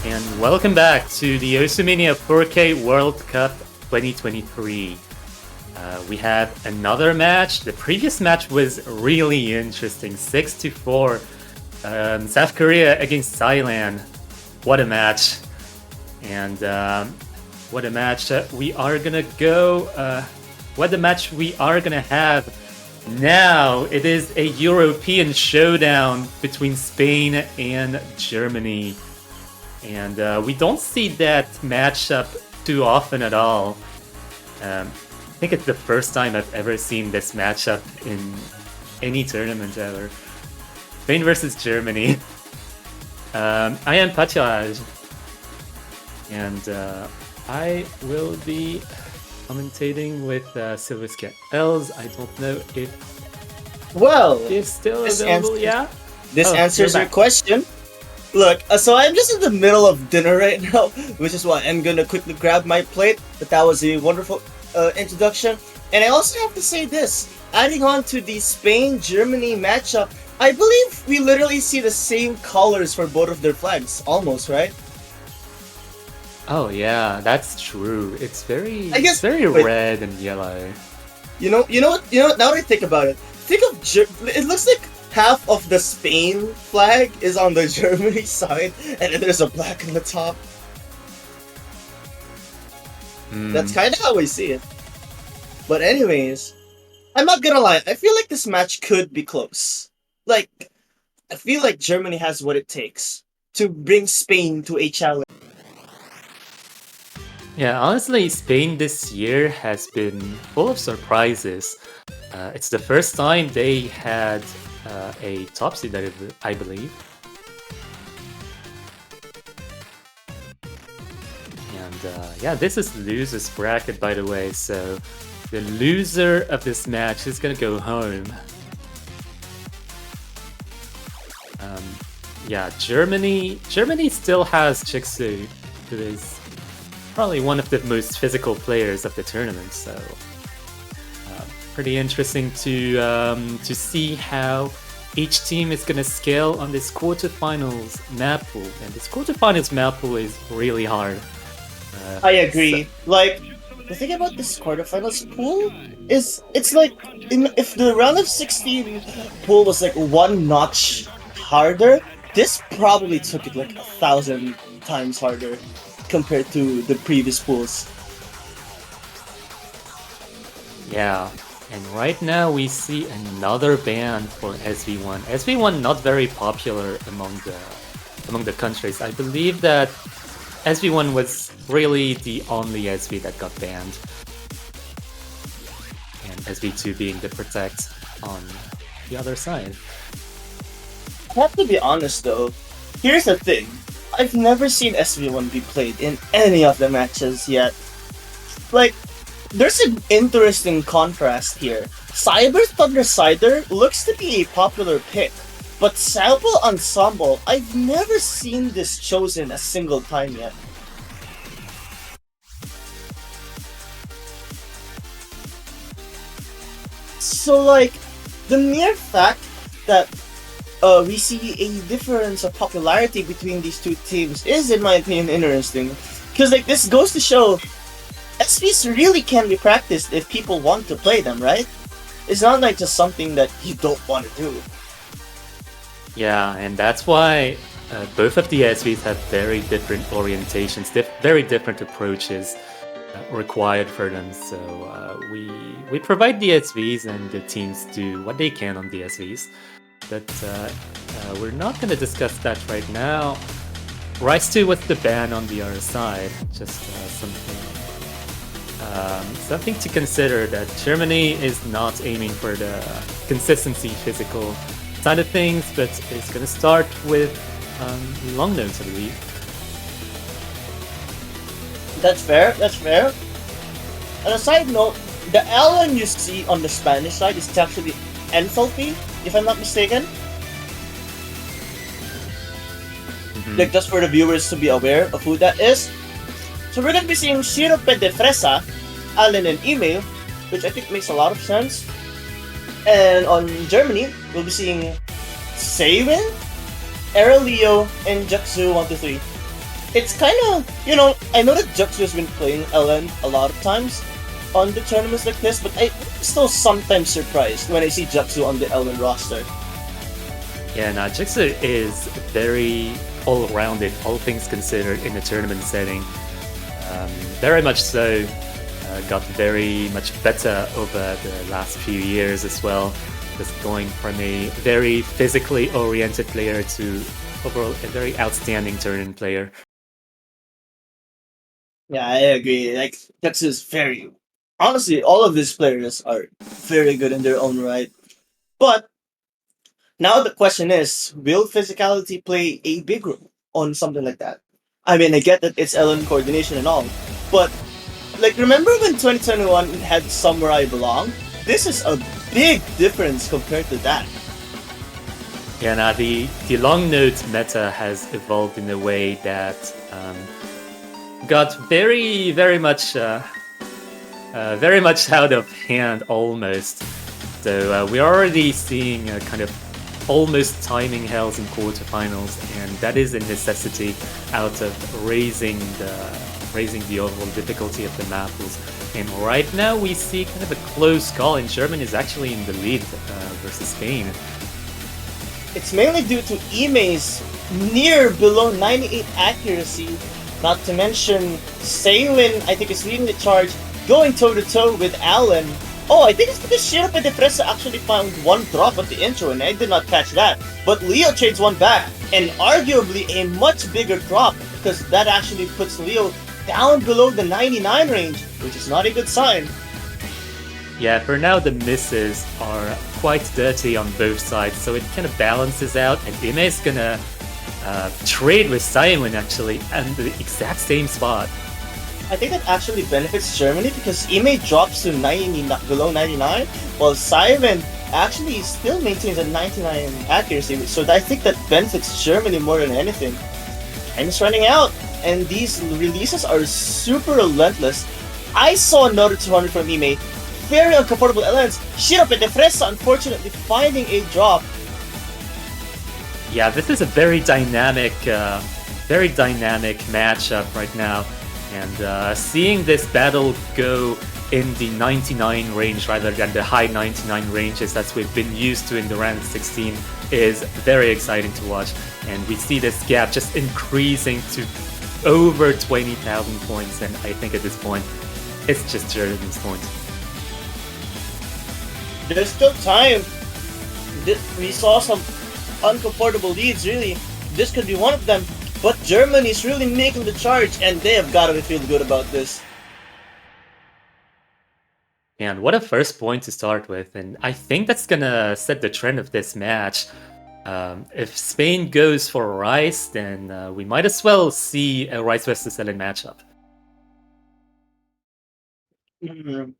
and welcome back to the Osumania 4K World Cup 2023. We had another match. The previous match was really interesting, 6-4. South Korea against Thailand. What a match! And what a match we are gonna go. What a match we are gonna have now. It is a European showdown between Spain and Germany. And we don't see that matchup too often at all. I think it's the first time I've ever seen this matchup in any tournament ever. Spain versus Germany. I am Patyaj, and I will be commentating with Silviskia Els. I don't know if he's still available. This answers your question. Look, so I'm just in the middle of dinner right now, which is why I'm gonna quickly grab my plate. But that was a wonderful introduction. And I also have to say this, adding on to the Spain-Germany matchup, I believe we literally see the same colors for both of their flags, almost, right? Oh yeah, that's true. It's very, wait. red and yellow. You know what? Now that I think about it, it looks like half of the Spain flag is on the Germany side, and then there's a black on the top. That's kind of how we see it. But anyways, I'm not gonna lie, I feel like this match could be close. Like, I feel like Germany has what it takes to bring Spain to a challenge. Yeah, honestly, Spain this year has been full of surprises. It's the first time they had a top seed, I believe. And yeah, this is loser's bracket, by the way, so the loser of this match is gonna go home. Yeah, Germany still has Chixu, who is probably one of the most physical players of the tournament, so pretty interesting to see how each team is gonna scale on this quarterfinals map pool, and this quarterfinals map pool is really hard. I agree. Like, the thing about this quarterfinals pool is it's like if the round of 16 pool was like one notch harder, this probably took it like 1,000 times harder compared to the previous pools. Yeah, and right now we see another ban for SV1. SV1 not very popular among the countries. I believe that SV1 was really the only SV that got banned, and SV2 being the protect on the other side. I have to be honest though, here's the thing. I've never seen SV1 be played in any of the matches yet. Like, there's an interesting contrast here. Cyber Thunder Cider looks to be a popular pick, but Sample Ensemble, I've never seen this chosen a single time yet. So like, the mere fact that we see a difference of popularity between these two teams is, in my opinion, interesting. Because like, this goes to show SVs really can be practiced if people want to play them, right? It's not like just something that you don't want to do. Yeah, and that's why both of the SVs have very different orientations, very different approaches required for them. So we provide the SVs, and the teams do what they can on the SVs. But we're not going to discuss that right now. Rise 2 with the ban on the other side, just something to consider, that Germany is not aiming for the consistency physical side of things, but it's going to start with long notes, I believe. That's fair. On a side note, the L1 you see on the Spanish side is actually enthalpy, if I'm not mistaken. Like, just for the viewers to be aware of who that is. So we're gonna be seeing Sirope de Fresa, Allen, and Email, which I think makes a lot of sense. And on Germany, we'll be seeing Seiwin, Aeroleo, and Jaksu 123. It's kind of, I know that Juxu has been playing LN a lot of times on the tournaments like this, but I'm still sometimes surprised when I see Juxu on the LN roster. Yeah, no, Jixer is very all-rounded, all things considered, in a tournament setting. Very much so. Got very much better over the last few years as well. Just going from a very physically oriented player to overall a very outstanding tournament player. Yeah, I agree. Like, Juxu is very. Honestly, all of these players are very good in their own right. But now the question is, will physicality play a big role on something like that? I mean, I get that it's LN coordination and all, but like, remember when 2021 had Somewhere I Belong? This is a big difference compared to that. Yeah, now the long note meta has evolved in a way that got very much out of hand almost. So we're already seeing kind of almost timing hells in quarterfinals, and that is a necessity out of raising the overall difficulty of the map pools. And right now we see kind of a close call, and Germany is actually in the lead versus Spain. It's mainly due to Ime's near below 98 accuracy, not to mention Sailin, I think, is leading the charge, going toe-to-toe with Allen. Oh, I think it's because Shirape de Fresa actually found one drop at the intro, and I did not catch that. But Leo trades one back, and arguably a much bigger drop, because that actually puts Leo down below the 99 range, which is not a good sign. Yeah, for now the misses are quite dirty on both sides, so it kind of balances out, and Ime is gonna trade with Simon actually, and the exact same spot. I think that actually benefits Germany because Ime drops to below 99, while Simon actually still maintains a 99 accuracy, so I think that benefits Germany more than anything. Time is running out, and these releases are super relentless. I saw another 200 from Ime, very uncomfortable LNs. Shirape de Fresa unfortunately finding a drop. Yeah, this is a very dynamic matchup right now, and seeing this battle go in the 99 range rather than the high 99 ranges that we've been used to in the round 16 is very exciting to watch. And we see this gap just increasing to over 20,000 points, and I think at this point, it's just Germany's point. There's still time. We saw some uncomfortable leads, really. This could be one of them. But Germany's really making the charge, and they have got to feel good about this. And what a first point to start with, and I think that's gonna set the trend of this match. If Spain goes for Rice, then we might as well see a Rice versus LN matchup.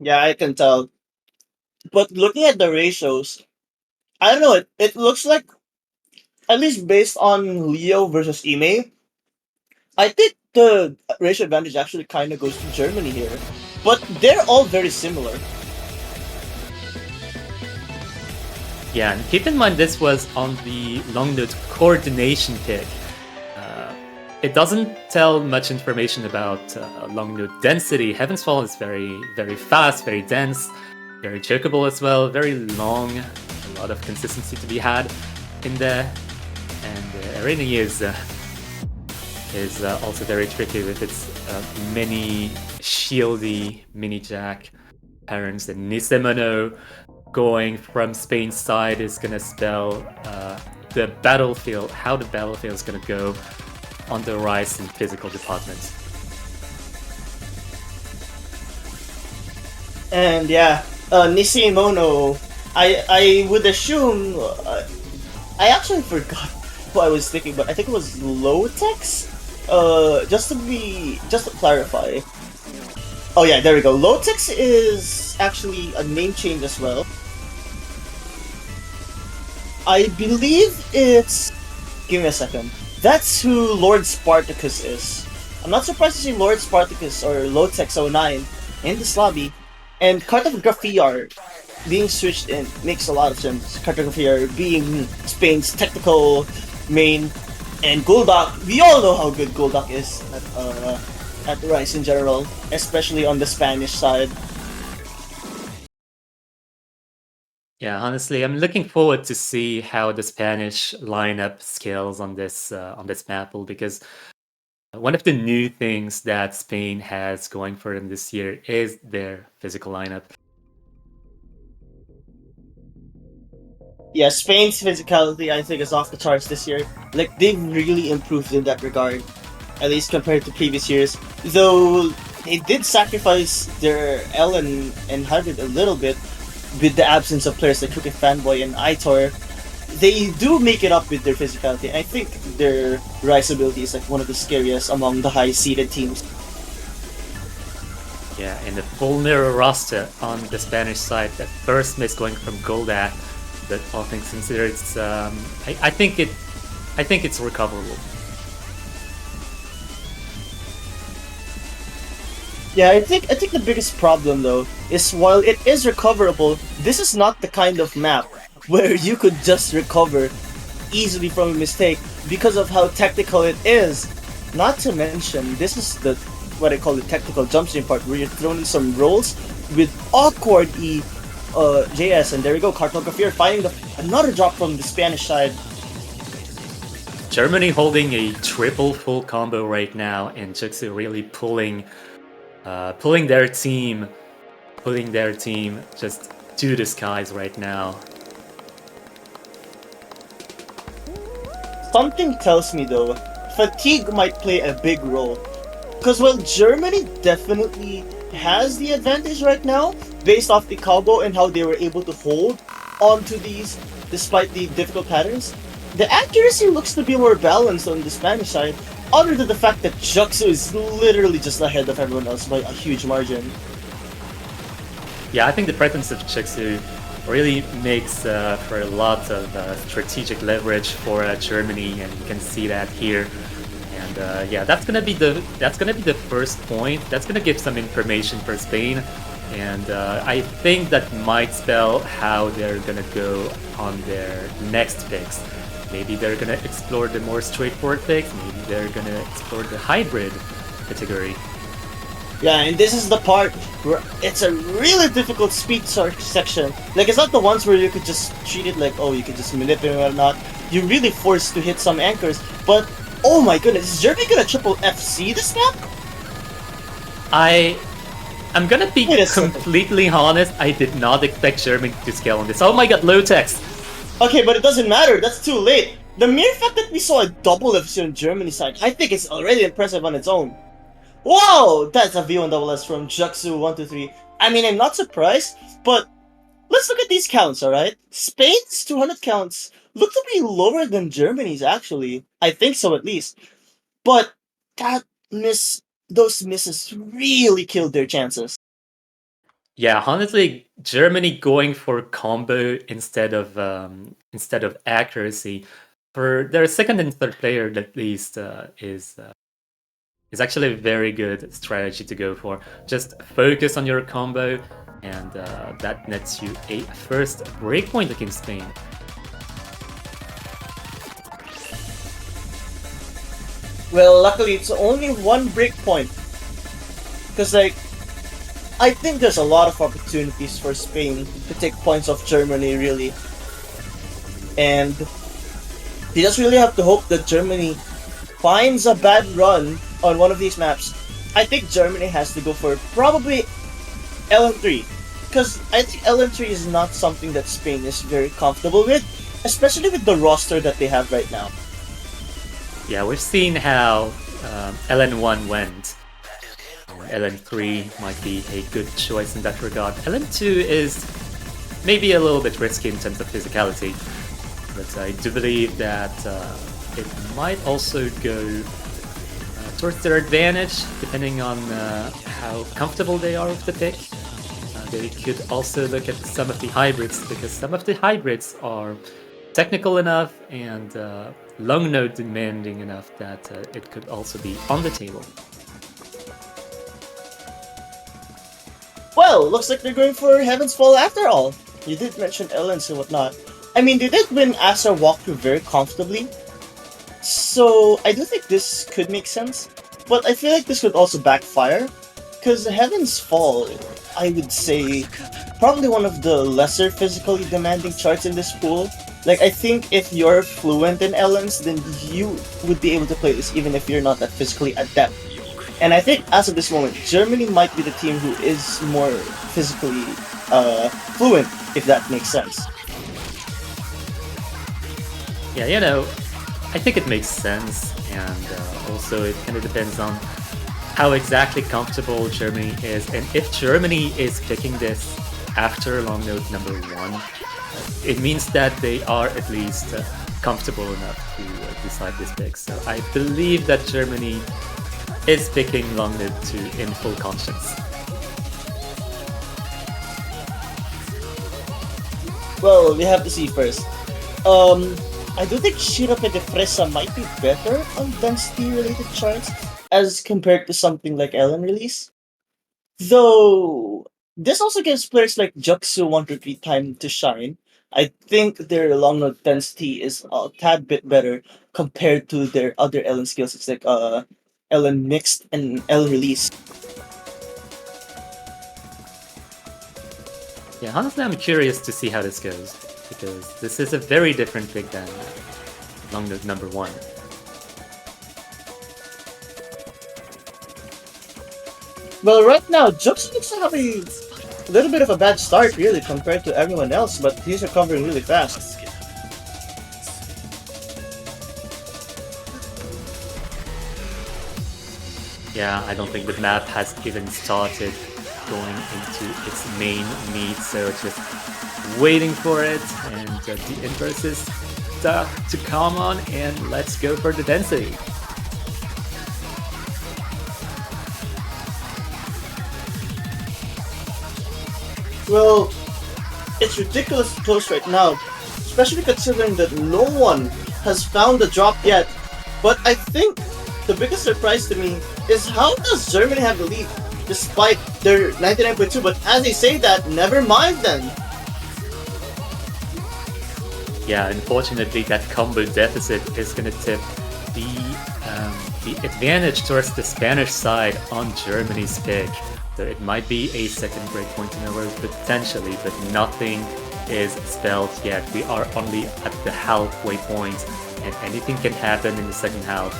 Yeah, I can tell. But looking at the ratios, I don't know, it looks like, at least based on Leo versus Ime, I think the ratio advantage actually kind of goes to Germany here. But they're all very similar. Yeah, and keep in mind this was on the long note coordination pick. It doesn't tell much information about long note density. Heaven's Fall is very fast, very dense, very chokeable as well, very long, a lot of consistency to be had in there. And Arena is also very tricky with its mini shieldy mini jack patterns. And Nisemono going from Spain's side is gonna spell the battlefield, how the battlefield is gonna go on the Rice and physical department. And yeah, Nisemono, I would assume, I actually forgot who I was thinking, but I think it was Lotex? Just to clarify. Oh yeah, there we go. Lotex is actually a name change as well. I believe it's... Give me a second. That's who Lord Spartacus is. I'm not surprised to see Lord Spartacus or Lotex09 in this lobby. And Cartographiar being switched in makes a lot of sense. Cartographiar being Spain's technical main. And Golduck, we all know how good Golduck is at Rice in general, especially on the Spanish side. Yeah, honestly, I'm looking forward to see how the Spanish lineup scales on this map pool, because one of the new things that Spain has going for them this year is their physical lineup. Yeah, Spain's physicality I think is off the charts this year. Like they've really improved in that regard, at least compared to previous years. Though they did sacrifice their Ellen and Hybrid a little bit with the absence of players like Crooked Fanboy and Itor. They do make it up with their physicality. I think their Rise ability is like one of the scariest among the high-seeded teams. Yeah, in the full mirror roster on the Spanish side, that first miss going from Goldak, but all things considered, it's I think it's recoverable. Yeah, I think the biggest problem though is while it is recoverable, this is not the kind of map where you could just recover easily from a mistake because of how technical it is. Not to mention, this is the what I call the technical jump stream part where you're thrown in some rolls with awkward JS, and there we go, Cartographer finding another drop from the Spanish side. Germany holding a triple full combo right now, and Jixu really pulling their team just to the skies right now. Something tells me though, fatigue might play a big role. Because while Germany definitely has the advantage right now, based off the combo and how they were able to hold onto these despite the difficult patterns, the accuracy looks to be more balanced on the Spanish side, other than the fact that Juxu is literally just ahead of everyone else by a huge margin. Yeah, I think the presence of Juxu really makes for a lot of strategic leverage for Germany, and you can see that here. And yeah, that's gonna be the first point. That's gonna give some information for Spain, and I think that might spell how they're gonna go on their next picks. Maybe they're gonna explore the more straightforward picks. Maybe they're gonna explore the hybrid category. Yeah, and this is the part where it's a really difficult speed section. Like, it's not the ones where you could just treat it like, oh, you could just manipulate or whatnot. You're really forced to hit some anchors. But, oh my goodness, is Jeremy gonna triple FC this map? I'm gonna be completely honest, I did not expect Germany to scale on this. Oh my god, low text! Okay, but it doesn't matter, that's too late. The mere fact that we saw a double FC on Germany's side, I think it's already impressive on its own. Whoa! That's a V1SS from Juxu123. I mean, I'm not surprised, but let's look at these counts, alright? Spain's 200 counts look to be lower than Germany's, actually. I think so, at least. But those misses really killed their chances. Yeah, honestly, Germany going for combo instead of accuracy for their second and third player, at least, is actually a very good strategy to go for. Just focus on your combo, and that nets you a first breakpoint against Spain. Well, luckily it's only one breakpoint. Because, like, I think there's a lot of opportunities for Spain to take points off Germany, really. And you just really have to hope that Germany finds a bad run on one of these maps. I think Germany has to go for probably LN3. Because I think LN3 is not something that Spain is very comfortable with, especially with the roster that they have right now. Yeah, we've seen how LN1 went. LN3 might be a good choice in that regard. LN2 is maybe a little bit risky in terms of physicality, but I do believe that it might also go towards their advantage, depending on how comfortable they are with the pick. They could also look at some of the hybrids, because some of the hybrids are technical enough and long node demanding enough that it could also be on the table. Well, looks like they're going for Heaven's Fall after all. You did mention Ellens and whatnot. I mean, they did win Astra Walkthrough very comfortably. So I do think this could make sense, but I feel like this could also backfire, because Heaven's Fall, I would say, probably one of the lesser physically demanding charts in this pool. Like, I think if you're fluent in Ellen's, then you would be able to play this even if you're not that physically adept. And I think as of this moment, Germany might be the team who is more physically fluent, if that makes sense. Yeah, you know, I think it makes sense, and also it kind of depends on how exactly comfortable Germany is, and if Germany is picking this after long note number 1, it means that they are at least comfortable enough to decide this pick. So I believe that Germany is picking long note 2 in full conscience. Well, we have to see first. I do think Shirope de Fresa might be better on density-related charts as compared to something like Ellen Release. Though, this also gives players like Juxu 123 time to shine. I think their long note density is a tad bit better compared to their other Ellen skills. It's like Ellen Mixed and Ellen Release. Yeah, honestly, I'm curious to see how this goes, because this is a very different pick than long note number 1. Well, right now, Juxu looks to have a little bit of a bad start, really, compared to everyone else, but he's recovering really fast. Yeah, I don't think the map has even started going into its main meet, so just waiting for it, and the inverse is to come on, and let's go for the density. Well, it's ridiculously close right now, especially considering that no one has found the drop yet. But I think the biggest surprise to me is how does Germany have the lead despite their 99.2? But as they say that, never mind then. Yeah, unfortunately, that combo deficit is going to tip the advantage towards the Spanish side on Germany's pick. So it might be a second breakpoint in a row potentially, but nothing is spelled yet. We are only at the halfway point, and anything can happen in the second half.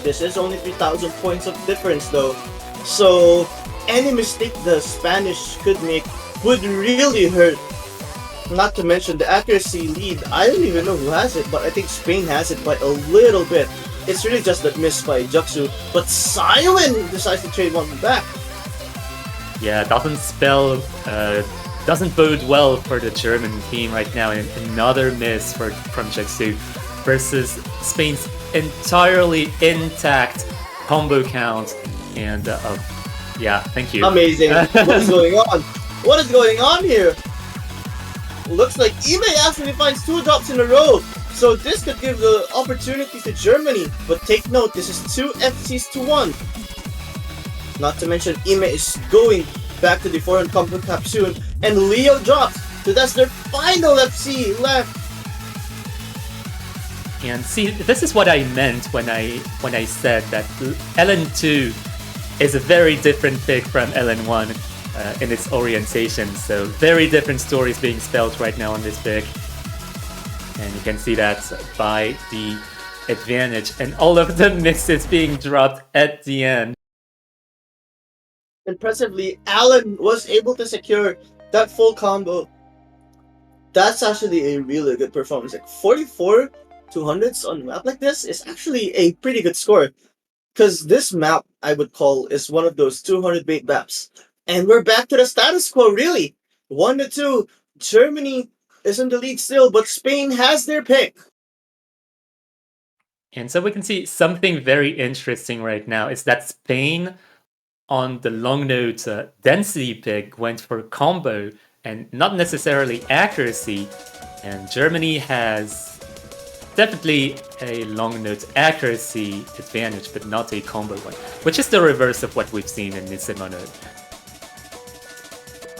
This is only 3,000 points of difference though. So any mistake the Spanish could make would really hurt. Not to mention the accuracy lead. I don't even know who has it, but I think Spain has it by a little bit. It's really just that miss by Juxu, but Siwen decides to trade one back. Yeah, doesn't bode well for the German team right now. And another miss from Juxu versus Spain's entirely intact combo count. And yeah, thank you. Amazing. What is going on? What is going on here? Looks like eBay actually finds 2 drops in a row. So this could give the opportunity to Germany. But take note, this is 2 FCs to 1. Not to mention, Ime is going back to the forehand combo tap soon. And Leo drops. So that's their final FC left. And see, this is what I meant when I said that LN2 is a very different pick from LN1 in its orientation. So very different stories being spelled right now on this pick. And you can see that by the advantage and all of the misses being dropped at the end. Impressively, Alan was able to secure that full combo. That's actually a really good performance. Like 44 200s on a map like this is actually a pretty good score. Because this map, I would call, is one of those 200 bait maps. And we're back to the status quo, really. 1-2. Germany is in the lead still, but Spain has their pick. And so we can see something very interesting right now is that Spain on the long note density pick went for combo and not necessarily accuracy. And Germany has definitely a long note accuracy advantage, but not a combo one, which is the reverse of what we've seen in Nisimono.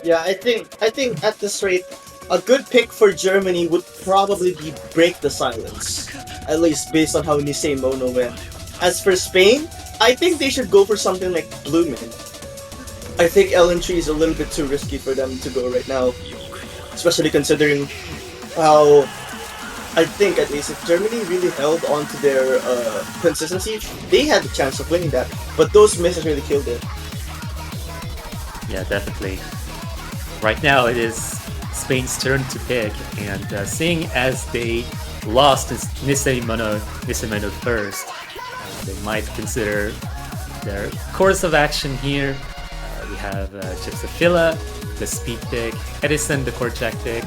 Yeah, I think at this rate, A good pick for Germany would probably be Break the Silence, at least based on how Nisei Mono went. As for Spain, I think they should go for something like Blooming. I think LN3 is a little bit too risky for them to go right now, especially considering how I think at least if Germany really held on to their consistency, they had the chance of winning that. But those misses really killed it. Yeah, definitely. Right now it is Spain's turn to pick, and seeing as they lost Nisei Mono first, they might consider their course of action here. We have Gypsophila, the speed pick, Edison, the Korchak pick,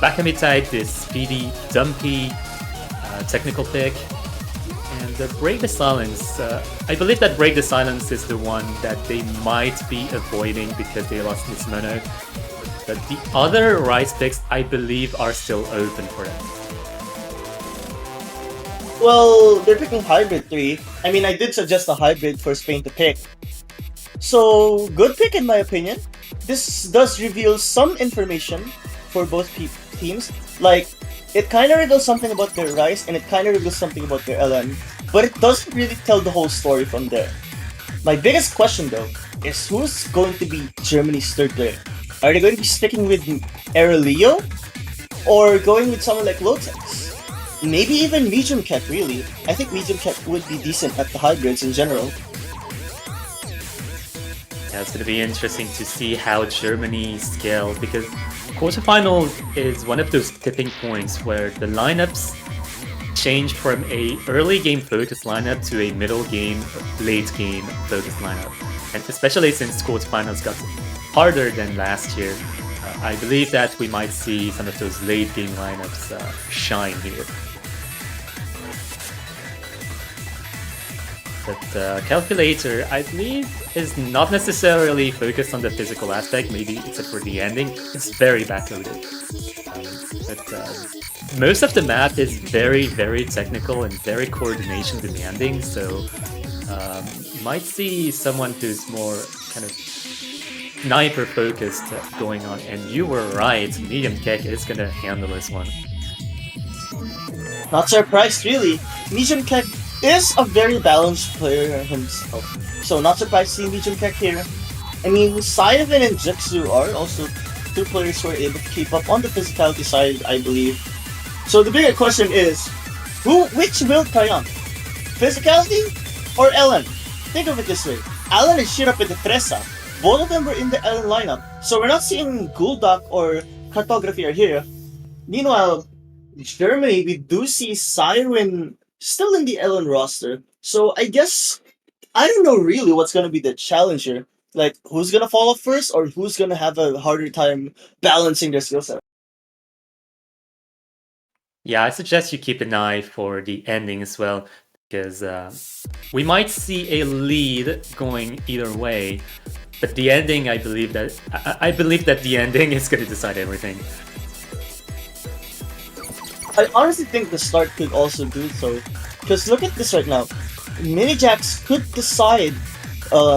Bakamitite, the speedy, dumpy technical pick, and Break the Silence. I believe that Break the Silence is the one that they might be avoiding because they lost Nismono. But the other Rise picks, I believe, are still open for them. Well, they're picking Hybrid 3. I mean, I did suggest a Hybrid for Spain to pick. So, good pick in my opinion. This does reveal some information for both teams. Like, it kind of reveals something about their Rise, and it kind of reveals something about their LN. But it doesn't really tell the whole story from there. My biggest question, though, is who's going to be Germany's third player? Are they going to be sticking with Aurelio? Or going with someone like Lotex? Maybe even Medium Cat, really. I think Medium Cat would be decent at the hybrids in general. Yeah, it's going to be interesting to see how Germany scales, because quarterfinals is one of those tipping points where the lineups change from a early game focused lineup to a middle game, late game focused lineup. And especially since quarterfinals got harder than last year, I believe that we might see some of those late game lineups shine here. But Calculator, I believe, is not necessarily focused on the physical aspect, maybe except for the ending. It's very backloaded. But most of the map is very, very technical and very coordination demanding, so you might see someone who's more kind of sniper focused going on. And you were right, Medium Kek is gonna handle this one. Not surprised, really. Medium Kek is a very balanced player himself, so not surprised to see Medium Kek here. I mean, Saiyan and Jixu are also two players who are able to keep up on the physicality side, I believe. So the bigger question is, which will triumph? Physicality or Ellen? Think of it this way. Alan is shit up with the Fresa. Both of them were in the Ellen lineup, so we're not seeing Guldak or Cartography are here. Meanwhile, Germany, we do see Siren still in the Ellen roster. So I guess, I don't know really what's going to be the challenger. Like, who's going to fall off first, or who's going to have a harder time balancing their skill set? Yeah, I suggest you keep an eye for the ending as well, because we might see a lead going either way. But the ending, I believe that the ending is going to decide everything. I honestly think the start could also do so. Because look at this right now. Minijax could decide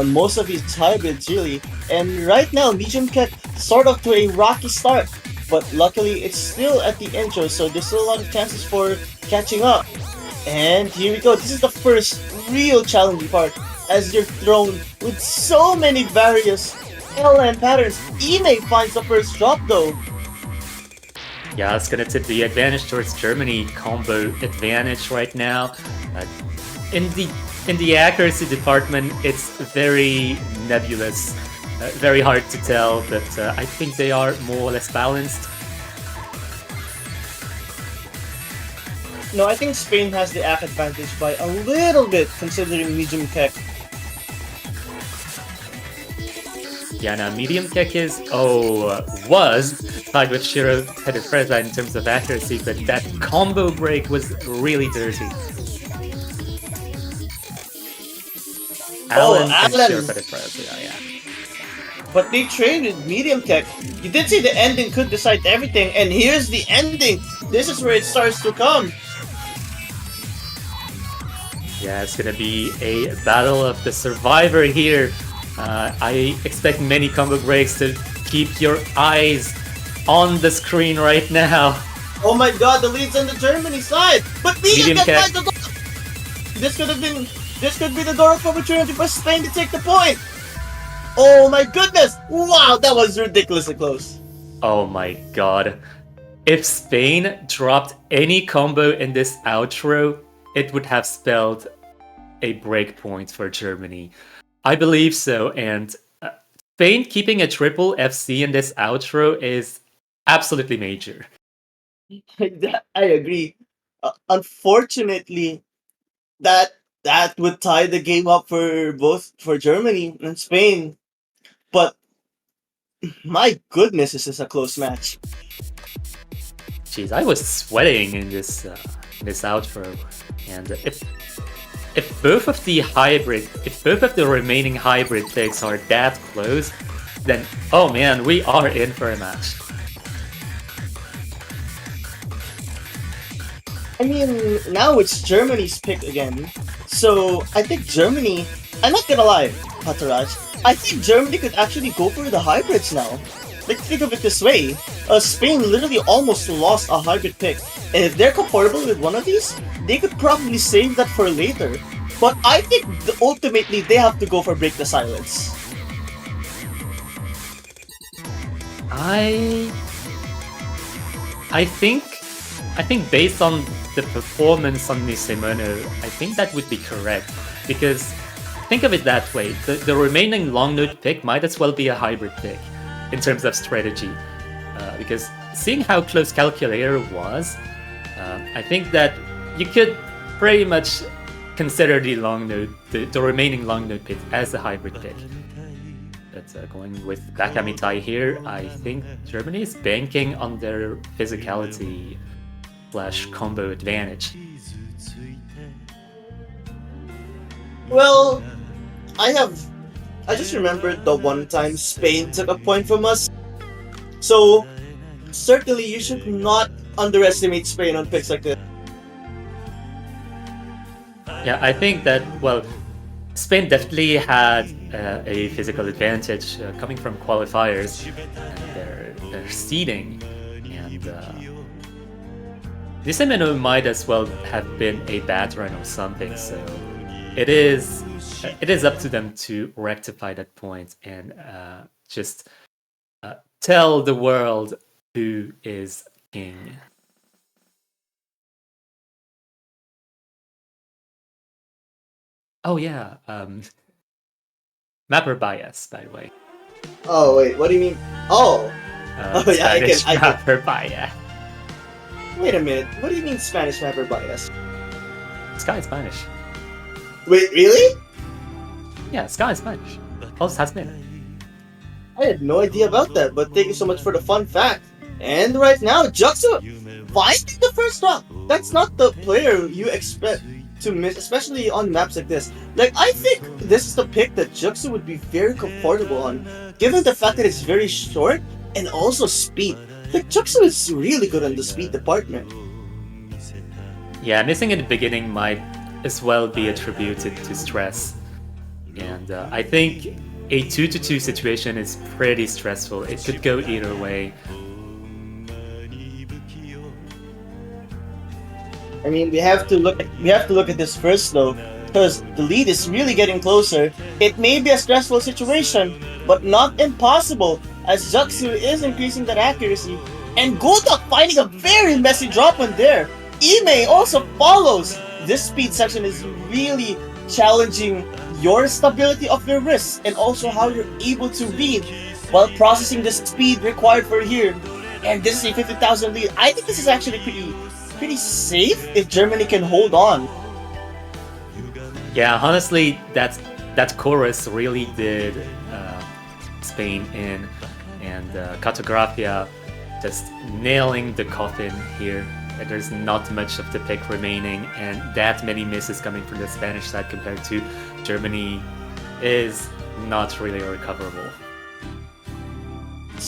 most of his hybrids, really. And right now, Medium Cat sort of to a rocky start. But luckily, it's still at the intro, so there's still a lot of chances for catching up. And here we go. This is the first real challenging part, as you're thrown with so many various LN patterns. Ime finds the first drop, though. Yeah, it's gonna tip the advantage towards Germany. Combo advantage right now. In the accuracy department, it's very nebulous, very hard to tell. But I think they are more or less balanced. No, I think Spain has the AC advantage by a little bit, considering Medium Kek. Yeah, now Medium Kek was tied with Shiro headed Freza in terms of accuracy, but that combo break was really dirty. Alan and Shiro headed Freza, yeah. But they traded Medium Kek. You did say the ending could decide everything, and here's the ending! This is where it starts to come! Yeah, it's gonna be a battle of the survivor here. I expect many combo breaks to keep your eyes on the screen right now. Oh my god, the lead's on the Germany side! But Medium Mia kick. gets the door! This could be the door of opportunity for Spain to take the point! Oh my goodness! Wow, that was ridiculously close. Oh my god. If Spain dropped any combo in this outro, it would have spelled a breakpoint for Germany. I believe so, and Spain keeping a triple FC in this outro is absolutely major. I agree. Unfortunately, that would tie the game up for both Germany and Spain. But my goodness, this is a close match. Jeez, I was sweating in this outro, and if both of the remaining hybrid picks are that close, then oh man, we are in for a match. I mean, now it's Germany's pick again. So I think Germany, I'm not gonna lie, Pataraj, I think Germany could actually go for the hybrids now. Like, think of it this way. Spain literally almost lost a hybrid pick. And if they're comfortable with one of these, they could probably save that for later. But I think ultimately they have to go for Break the Silence. I think based on the performance on Nisemono, I think that would be correct. Because think of it that way, the remaining long node pick might as well be a hybrid pick in terms of strategy. Because seeing how close Calculator was, I think that you could pretty much consider the long node, the remaining long node pick as a hybrid pick. But going with Bakamitai here, I think Germany is banking on their physicality / combo advantage. Well, I just remembered the one time Spain took a point from us. So, certainly you should not underestimate Spain on picks like this. Yeah, I think that, well, Spain definitely had a physical advantage coming from qualifiers and their seeding. And Nisemeno might as well have been a bad run or something, so it is up to them to rectify that point and just tell the world who is king. Oh yeah, mapper bias, by the way. Oh wait, what do you mean? Oh, yeah, Spanish I can. mapper bias. Wait a minute, what do you mean Spanish mapper bias? Sky is Spanish. Wait, really? Yeah, Sky is Spanish. Always has been. I had no idea about that, but thank you so much for the fun fact. And right now, Juxu finding the first drop. That's not the player you expect to miss, especially on maps like this. Like, I think this is the pick that Juxu would be very comfortable on, given the fact that it's very short and also speed. Like, Juxu is really good on the speed department. Yeah, missing in the beginning might as well be attributed to stress. And I think a 2-2 situation is pretty stressful. It could go either way. I mean, we have to look at this first though, because the lead is really getting closer. It may be a stressful situation, but not impossible, as Juxu is increasing that accuracy, and Goldok finding a very messy drop on there. Ime also follows. This speed section is really challenging your stability of your wrists and also how you're able to read while processing the speed required for here. And this is a 50,000 lead. I think this is actually pretty safe if Germany can hold on. Yeah, honestly, that chorus really did Spain in, and Cartografia just nailing the coffin here. There's not much of the pick remaining, and that many misses coming from the Spanish side compared to Germany is not really recoverable.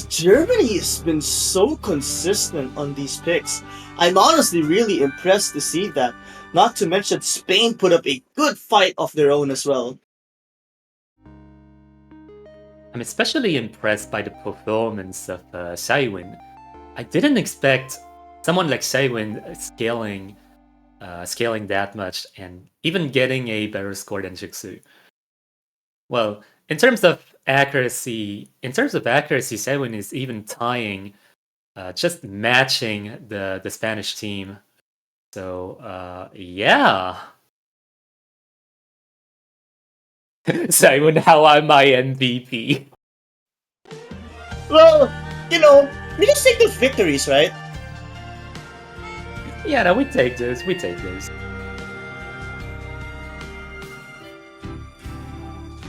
Germany has been so consistent on these picks. I'm honestly really impressed to see that. Not to mention Spain put up a good fight of their own as well. I'm especially impressed by the performance of Shaiwin. I didn't expect someone like Seiwin scaling that much and even getting a better score than Jixu. Well, in terms of accuracy, Seiwin is even tying, just matching the Spanish team. So yeah. Seiwin, how am I MVP? Well, you know, we just take the victories, right? Yeah, no, we take those. We take those.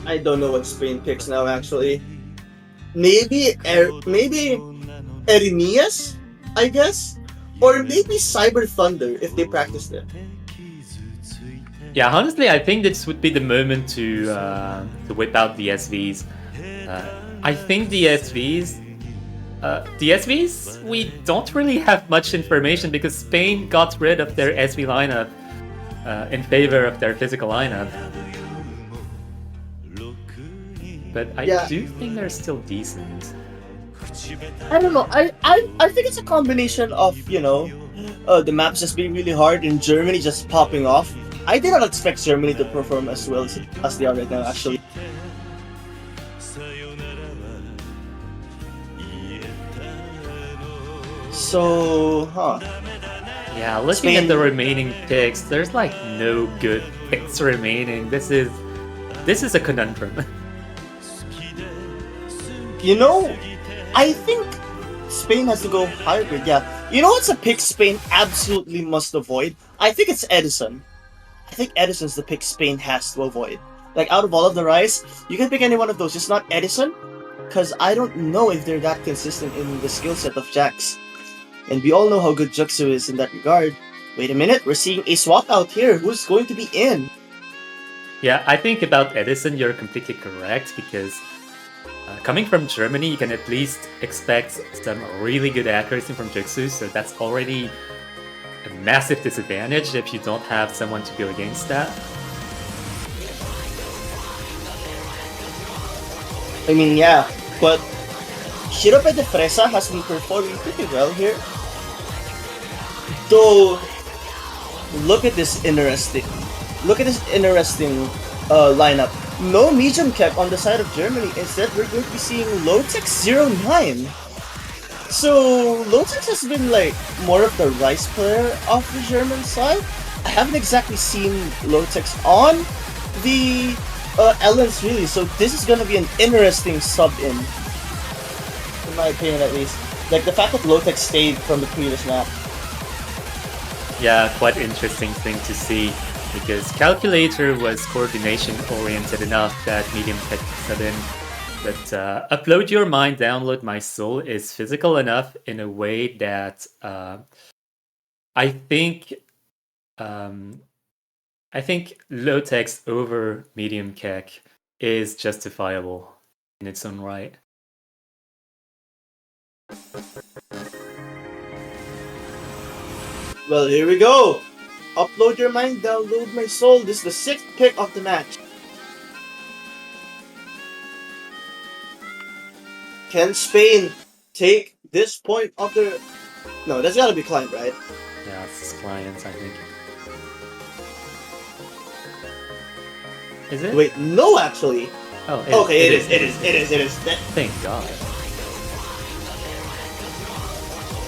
I don't know what Spain picks now, actually. Maybe Erinias, I guess? Or maybe Cyber Thunder if they practice it. Yeah, honestly, I think this would be the moment to whip out the SVs. I think the SVs, we don't really have much information because Spain got rid of their SV lineup in favor of their physical lineup. But I do think they're still decent. I don't know. I think it's a combination of, the maps just being really hard and Germany just popping off. I did not expect Germany to perform as well as they are right now, actually. So, Yeah, looking at the remaining picks, there's like no good picks remaining. This is a conundrum. I think Spain has to go hybrid, yeah. You know what's a pick Spain absolutely must avoid? I think it's Edison. I think Edison's the pick Spain has to avoid. Like, out of all of the Rice, you can pick any one of those, just not Edison, because I don't know if they're that consistent in the skill set of Jax. And we all know how good Juxu is in that regard. Wait a minute, we're seeing a swap out here. Who's going to be in? Yeah, I think about Edison, you're completely correct, because coming from Germany, you can at least expect some really good accuracy from Jixu, so that's already a massive disadvantage if you don't have someone to go against that. I mean, yeah, but Shirope de Fresa has been performing pretty well here. Though, look at this interesting lineup. No medium cap on the side of Germany. Instead, we're going to be seeing Lotex09. So, Lotex has been like more of the Rice player of the German side. I haven't exactly seen Lotex on the Ellens really, so this is gonna be an interesting sub-in. In my opinion, at least. Like, the fact that Lotex stayed from the previous map. Yeah, quite interesting thing to see, because Calculator was coordination-oriented enough that Medium Tech sub in. But Upload Your Mind, Download My Soul is physical enough in a way that I think Lotex over Medium Keck is justifiable in its own right. Well, here we go! Upload Your Mind, Download My Soul. This is the 6th pick of the match. Can Spain take this point of their... No, that's gotta be Client, right? Yeah, it's Clients, I think. Is it? Wait, no, actually. Oh, okay, it is. Thank God.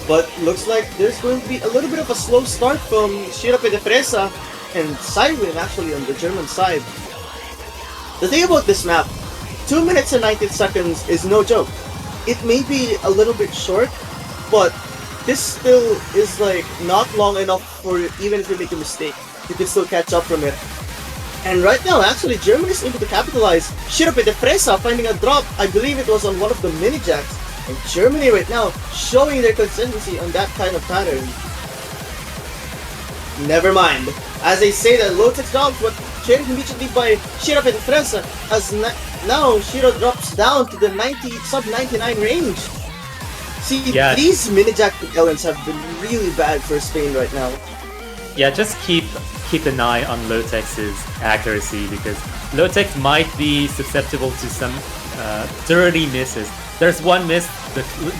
But looks like there's going to be a little bit of a slow start from Shirope de Fresa and Cywin actually on the German side. The thing about this map, 2 minutes and 19 seconds is no joke. It may be a little bit short, but this still is like not long enough for even if you make a mistake, you can still catch up from it. And right now, actually, Germany is able to capitalize. Shirope de Fresa finding a drop, I believe it was on one of the mini jacks. And Germany right now showing their consistency on that kind of pattern. Never mind. As they say that Lotex dogs were traded immediately by Shirope de Fresa, as now Shiro drops down to the sub 99 range. See, these mini jack Ellens have been really bad for Spain right now. Yeah, just keep an eye on Lotex's accuracy, because Lotex might be susceptible to some dirty misses. There's one miss.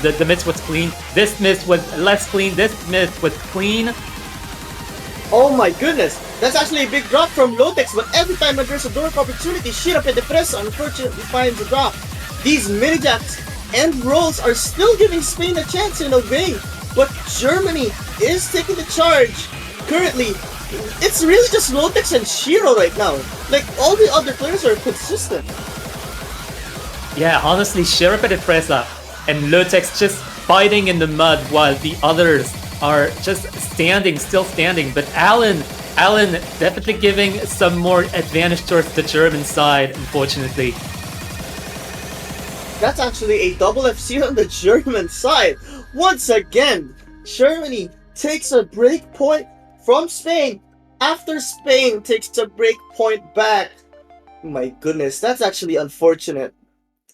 The miss was clean. This miss was less clean. This miss was clean. Oh my goodness, that's actually a big drop from Lotex, but every time that there's a dork opportunity, Shirapé de Presa unfortunately finds a drop. These mini jacks and rolls are still giving Spain a chance in a way, but Germany is taking the charge. Currently, it's really just Lotex and Shiro right now. Like, all the other players are consistent. Yeah, honestly, Shirapé de Presa and Lotex just fighting in the mud while the others are just standing, still standing. But Alan definitely giving some more advantage towards the German side, unfortunately. That's actually a double FC on the German side. Once again, Germany takes a break point from Spain after Spain takes a break point back. My goodness, that's actually unfortunate.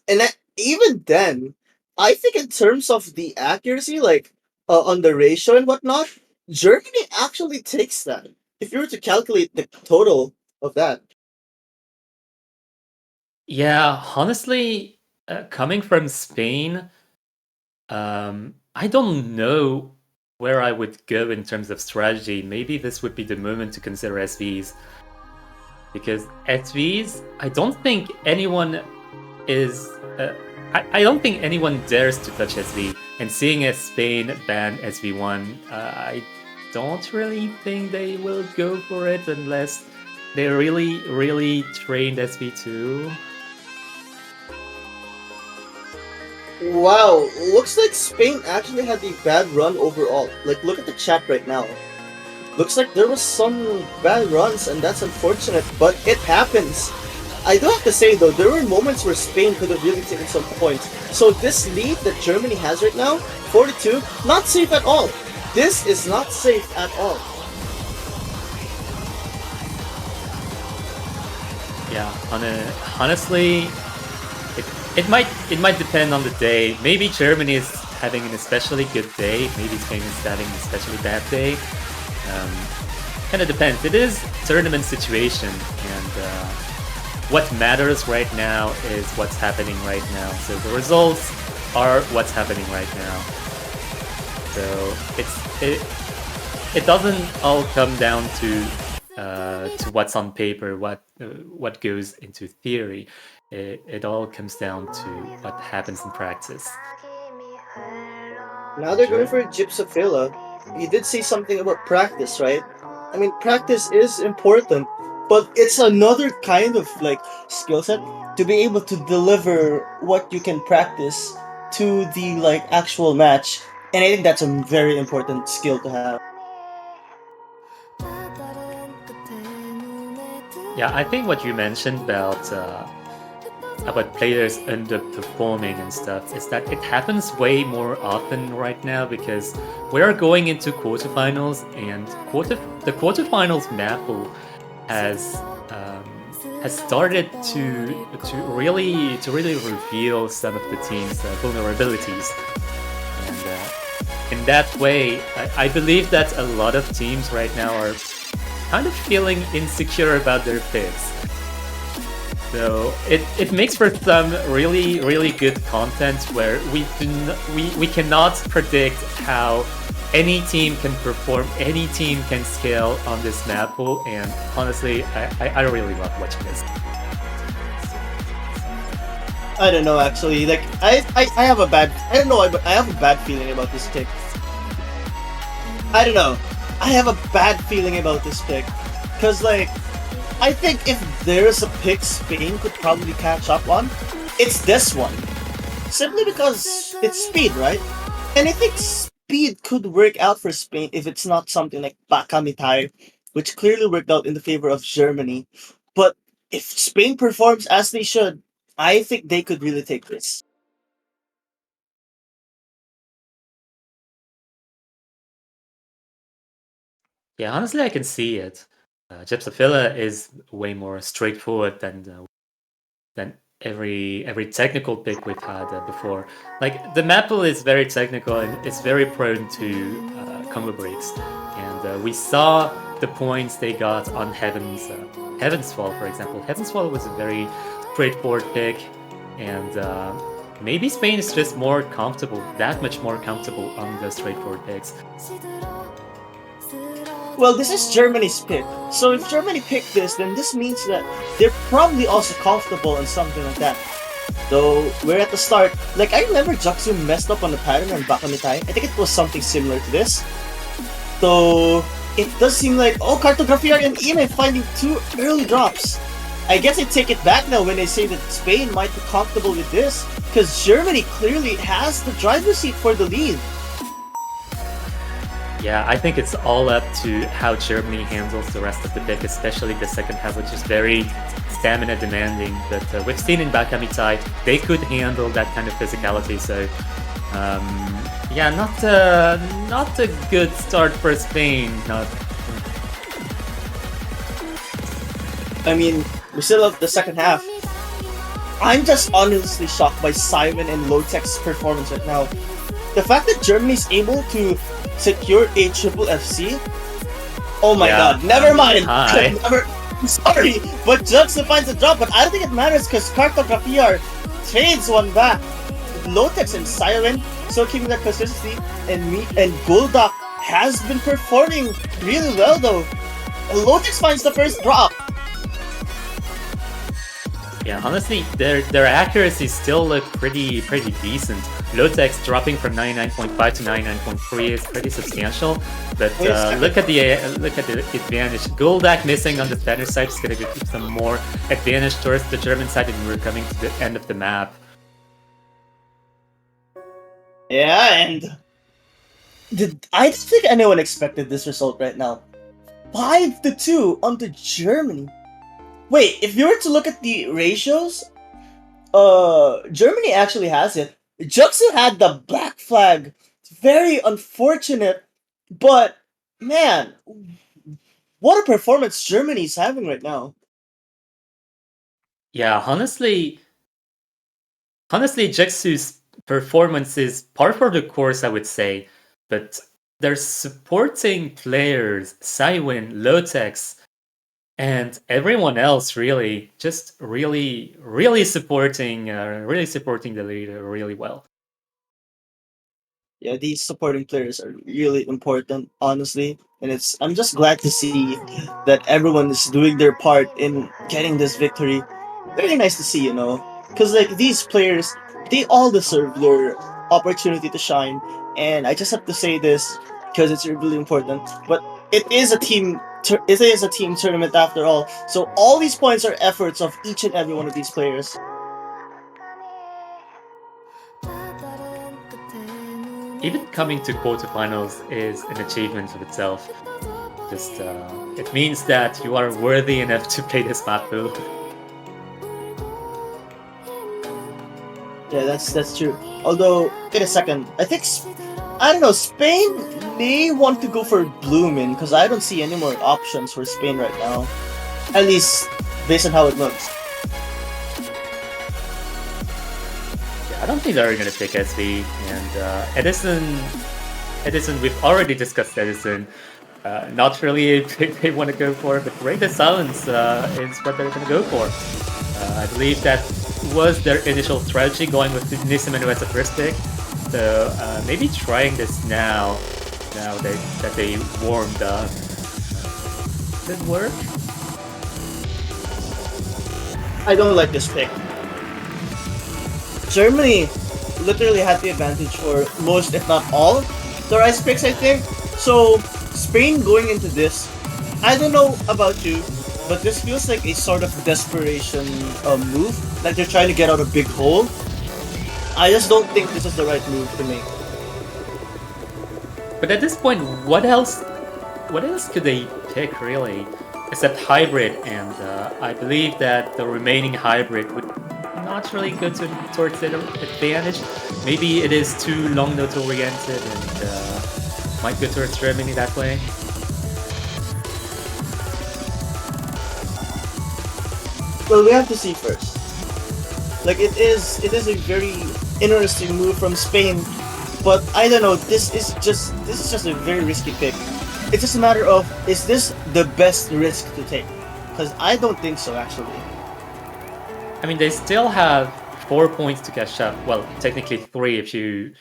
And even then, I think in terms of the accuracy, like on the ratio and whatnot, Germany actually takes that. If you were to calculate the total of that. Yeah, honestly, coming from Spain, I don't know where I would go in terms of strategy. Maybe this would be the moment to consider SVs. Because SVs, I don't think anyone is... I don't think anyone dares to touch SV. And seeing as Spain ban SV1, I don't really think they will go for it unless they really trained SV2. Wow, looks like Spain actually had a bad run overall. Like, look at the chat right now. Looks like there was some bad runs, and that's unfortunate, but it happens. I do have to say though, there were moments where Spain could have really taken some points. So this lead that Germany has right now, 42, not safe at all. This is not safe at all. Yeah, honestly, it might depend on the day. Maybe Germany is having an especially good day. Maybe Spain is having an especially bad day. Kind of depends. It is tournament situation, and what matters right now is what's happening right now. So the results are what's happening right now. So it doesn't all come down to what's on paper, what goes into theory. It all comes down to what happens in practice. Now they're going for Gypsophila. You did say something about practice, right? I mean, practice is important, but it's another kind of like skill set to be able to deliver what you can practice to the like actual match, and I think that's a very important skill to have. Yeah, I think what you mentioned about players underperforming and stuff is that it happens way more often right now because we are going into quarterfinals, and the quarterfinals map pool has started to really reveal some of the team's vulnerabilities, and in that way, I believe that a lot of teams right now are kind of feeling insecure about their picks. So it makes for some really good content where we cannot predict how any team can perform, any team can scale on this map pool, and honestly, I really love watching this. I don't know actually. Like I have a bad I don't know but I have a bad feeling about this pick. I don't know. I have a bad feeling about this pick. Cause like I think if there's a pick Spain could probably catch up on, it's this one. Simply because it's speed, right? And I think speed could work out for Spain if it's not something like Bakamitai, which clearly worked out in the favor of Germany. But if Spain performs as they should, I think they could really take this. Yeah, honestly, I can see it. Gypsophila is way more straightforward than every technical pick we've had before. Like the map pool is very technical and it's very prone to combo breaks, and we saw the points they got on Heaven's Fall, for example. Heaven's Fall was a very straightforward pick, and maybe Spain is just more comfortable, that much more comfortable on the straightforward picks. Well, this is Germany's pick. So if Germany picked this, then this means that they're probably also comfortable in something like that. Though we're at the start. Like, I remember Jaksu messed up on the pattern on Bakamitai. I think it was something similar to this. Though it does seem like, oh, Cartography and Ime finding 2 early drops. I guess I take it back now when they say that Spain might be comfortable with this, because Germany clearly has the driver's seat for the lead. Yeah, I think it's all up to how Germany handles the rest of the pick, especially the second half, which is very stamina demanding. But we've seen in Bakamitai, they could handle that kind of physicality. So, yeah, not a good start for Spain. I mean, we still have the second half. I'm just honestly shocked by Simon and Lotech's performance right now. The fact that Germany's able to secure a triple FC. Oh my god, never mind. Sorry, but Juxta finds a drop, but I don't think it matters because Cartographiar trades one back. Lotex and Siren still keeping that consistency, and Golduck has been performing really well though. Lotex finds the first drop. Yeah, honestly, their accuracy still look pretty decent. Lotex dropping from 99.5 to 99.3 is pretty substantial, but look at the advantage. Goldak missing on the Spanish side is gonna give some more advantage towards the German side, and we're coming to the end of the map. Yeah, and I don't think anyone expected this result right now. 5-2 onto Germany. Wait, if you were to look at the ratios, Germany actually has it. Juxu had the black flag. It's very unfortunate, but man, what a performance Germany's having right now. Yeah, honestly, Juxu's performance is par for the course, I would say, but their supporting players, Cywin, Lotex, and everyone else really supporting the leader really well. Yeah, these supporting players are really important, honestly, and I'm just glad to see that everyone is doing their part in getting this victory. Very nice to see, because like these players, they all deserve their opportunity to shine, and I just have to say this because it's really important. But it is a team. It is a team tournament after all, so all these points are efforts of each and every one of these players. Even coming to quarterfinals is an achievement of itself. Just it means that you are worthy enough to play this map pool. Yeah, that's true. Although, wait a second, I don't know, Spain may want to go for Bloomin' because I don't see any more options for Spain right now. At least, based on how it looks. I don't think they're gonna pick SV, and Edison, we've already discussed Edison. Not really a pick they want to go for, but Raid of Silence is what they're gonna go for. I believe that was their initial strategy, going with Nissimenu as a first pick. So maybe trying this now that they warmed up. Did it work? I don't like this pick. Germany literally had the advantage for most, if not all, the Rice picks, I think. So, Spain going into this, I don't know about you, but this feels like a sort of desperation move. Like they're trying to get out a big hole. I just don't think this is the right move to make. But at this point, what else could they pick, really? Except Hybrid, and I believe that the remaining Hybrid would not really go towards their advantage. Maybe it is too long note oriented and might go towards Germany that way. Well, we have to see first. Like it is a very interesting move from Spain, but I don't know. This is just a very risky pick. It's just a matter of, is this the best risk to take? Because I don't think so, actually. I mean, they still have 4 points to catch up. Well, technically 3 if you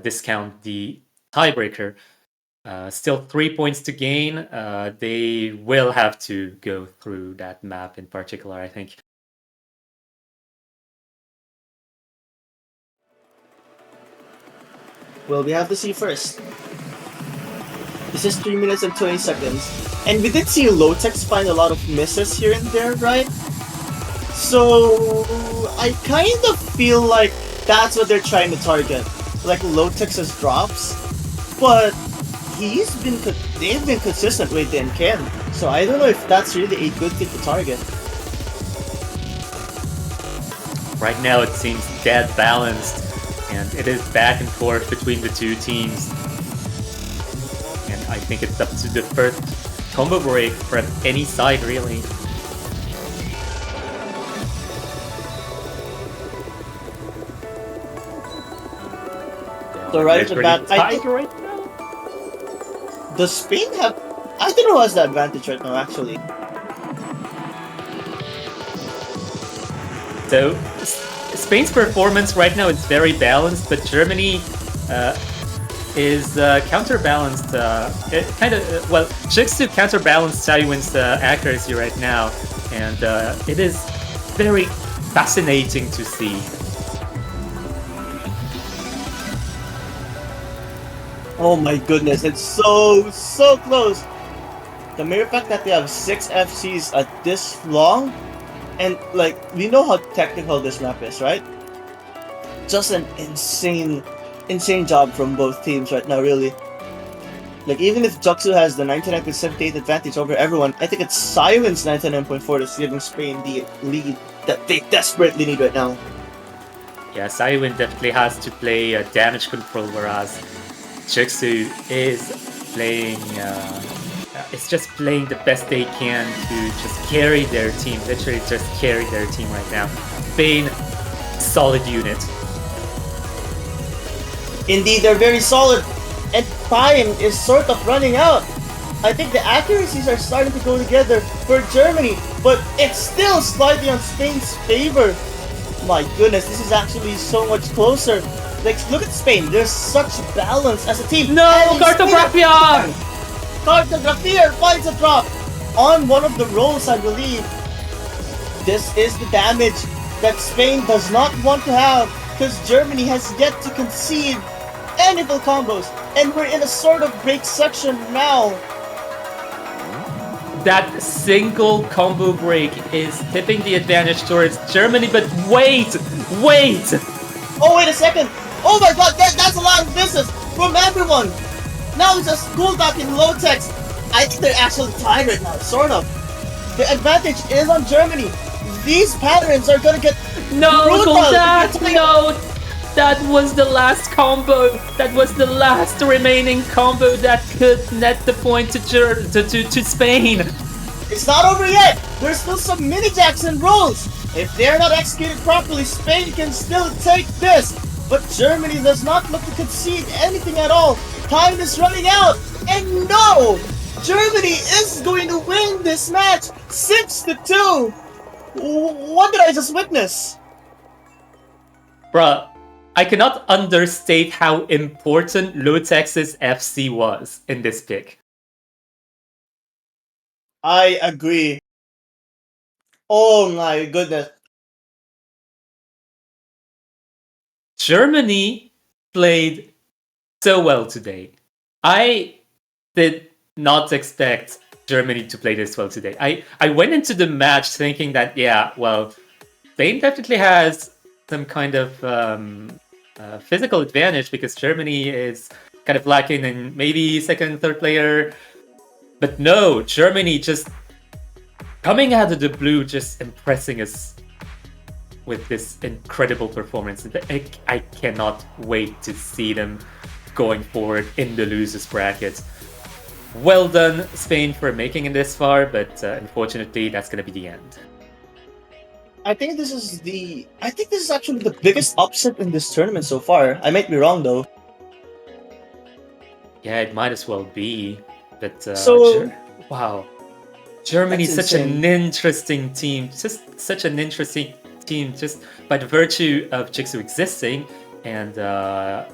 discount the tiebreaker. Still 3 points to gain. They will have to go through that map in particular, I think. Well, we have to see first. This is 3 minutes and 20 seconds. And we did see Lotex find a lot of misses here and there, right? So I kind of feel like that's what they're trying to target. Like Lotex's drops. But they've been consistent with Dan Ken. So I don't know if that's really a good thing to target. Right now it seems dead balanced, and it is back and forth between the two teams. And I think it's up to the first combo break from any side, really. So right off the bat, I think right now. Does Spain have... I don't know who has the advantage right now, actually. So, Spain's performance right now is very balanced, but Germany is counterbalanced. Well, Jigsaw counterbalanced Taiwan's accuracy right now, and it is very fascinating to see. Oh my goodness, it's so close! The mere fact that they have 6 FCs at this long, and like, we know how technical this map is, right? Just an insane job from both teams right now, really. Like, even if Juksu has the 99.78 advantage over everyone, I think it's Siren's 99.4 that's giving Spain the lead that they desperately need right now. Yeah, Siren definitely has to play damage control, whereas Jigsaw is playing, it's just playing the best they can to just carry their team, literally just carry their team right now. Spain, solid unit. Indeed, they're very solid, and time is sort of running out. I think the accuracies are starting to go together for Germany, but it's still slightly on Spain's favor. My goodness, this is actually so much closer. Like, look at Spain. There's such balance as a team. No, Cartografia! Cartografia finds a drop on one of the rolls, I believe. This is the damage that Spain does not want to have, because Germany has yet to concede any full combos, and we're in a sort of break section now. That single combo break is tipping the advantage towards Germany, but wait! Oh, wait a second! Oh my god, that's a lot of business from everyone! Now it's just Guldak and Lotex. I think they're actually tied right now, sort of. The advantage is on Germany. These patterns are gonna get Guldak! No! That was the last combo! That was the last remaining combo that could net the point to Spain! It's not over yet! There's still some mini-jacks and rolls! If they're not executed properly, Spain can still take this! But Germany does not look to concede anything at all! Time is running out! And no! Germany is going to win this match 6-2! What did I just witness? Bruh, I cannot understate how important Lotex's FC was in this pick. I agree. Oh my goodness. Germany played so well today. I did not expect Germany to play this well today. I went into the match thinking that, yeah, well, Spain definitely has some kind of physical advantage because Germany is kind of lacking in maybe second, third player. But no, Germany just coming out of the blue, just impressing us with this incredible performance. I cannot wait to see them going forward in the losers bracket. Well done, Spain, for making it this far, but unfortunately, that's going to be the end. I think this is actually the biggest upset in this tournament so far. I might be wrong though. Yeah, it might as well be. But wow, Germany is such an interesting team. Just such an interesting team just by the virtue of Jigsaw existing and the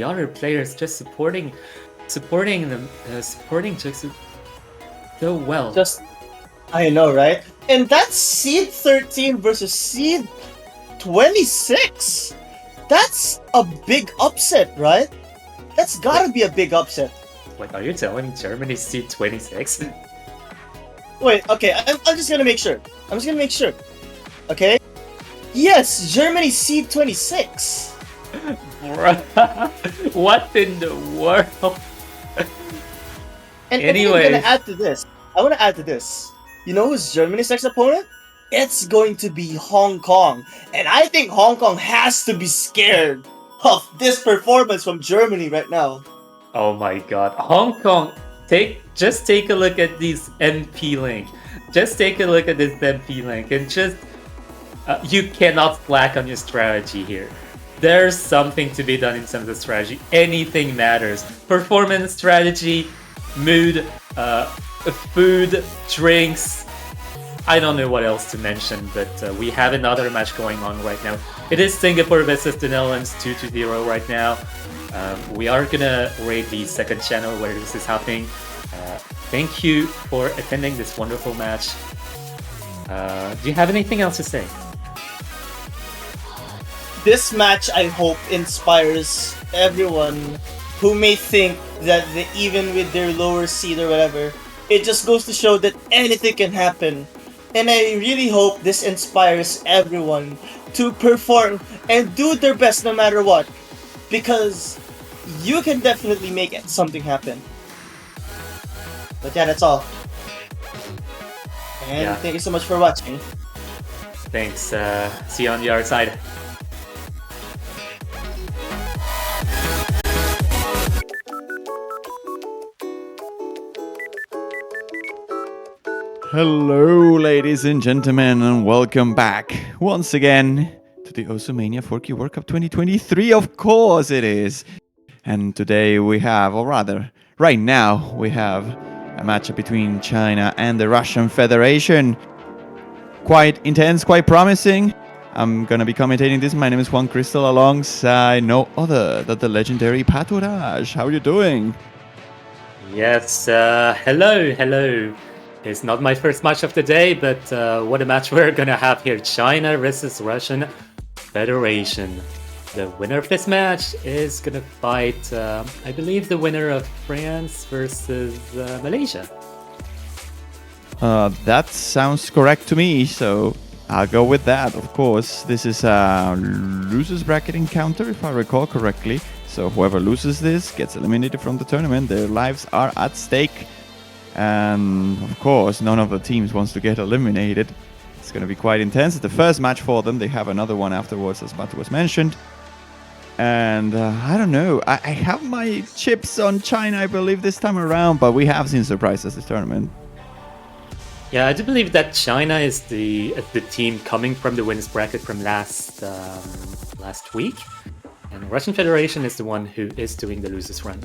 other players just supporting them, supporting Jigsaw so well. Just, I know, right? And that's seed 13 versus seed 26. That's a big upset, right? That's gotta be a big upset. Wait, are you telling Germany seed 26? Wait, okay, I'm just gonna make sure. Okay? Yes, Germany seed 26. What in the world? And Anyways. I'm gonna add to this. I wanna add to this. You know who's Germany's next opponent? It's going to be Hong Kong. And I think Hong Kong has to be scared of this performance from Germany right now. Oh my god. Hong Kong, just take a look at these MP link. Just take a look at this MP link and just you cannot slack on your strategy here. There's something to be done in terms of strategy. Anything matters. Performance, strategy, mood, food, drinks. I don't know what else to mention, but we have another match going on right now. It is Singapore versus the Netherlands 2-0 right now. We are gonna raid the second channel where this is happening. Thank you for attending this wonderful match. Do you have anything else to say? This match, I hope, inspires everyone who may think that even with their lower seed or whatever, it just goes to show that anything can happen. And I really hope this inspires everyone to perform and do their best no matter what. Because you can definitely make something happen. But yeah, that's all. And thank you so much for watching. Thanks. See you on the other side. Hello, ladies and gentlemen, and welcome back once again to the Mania 4K World Cup 2023. Of course it is. And today we have, or rather, right now we have a matchup between China and the Russian Federation. Quite intense, quite promising. I'm gonna be commentating this. My name is Juan Crystal, alongside no other than the legendary Paturage. How are you doing? Yes, hello. It's not my first match of the day, but what a match we're gonna have here. China versus Russian Federation. The winner of this match is gonna fight, I believe, the winner of France versus Malaysia. That sounds correct to me, so I'll go with that, of course. This is a losers bracket encounter, if I recall correctly. So whoever loses this gets eliminated from the tournament. Their lives are at stake. And of course, none of the teams wants to get eliminated. It's going to be quite intense. It's the first match for them. They have another one afterwards, as Batu was mentioned. And I don't know. I have my chips on China, I believe, this time around. But we have seen surprises this tournament. Yeah, I do believe that China is the team coming from the winners bracket from last week. And Russian Federation is the one who is doing the losers run.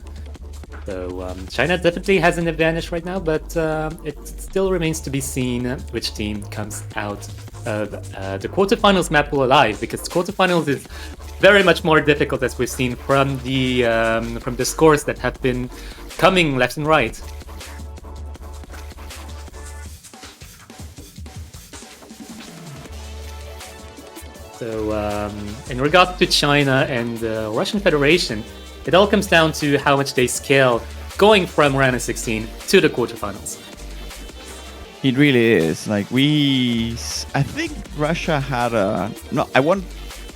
So China definitely has an advantage right now, but it still remains to be seen which team comes out of the quarterfinals map alive, because the quarterfinals is very much more difficult, as we've seen from the scores that have been coming left and right. So in regards to China and the Russian Federation, it all comes down to how much they scale going from round of 16 to the quarterfinals. It really is. Like I think Russia had I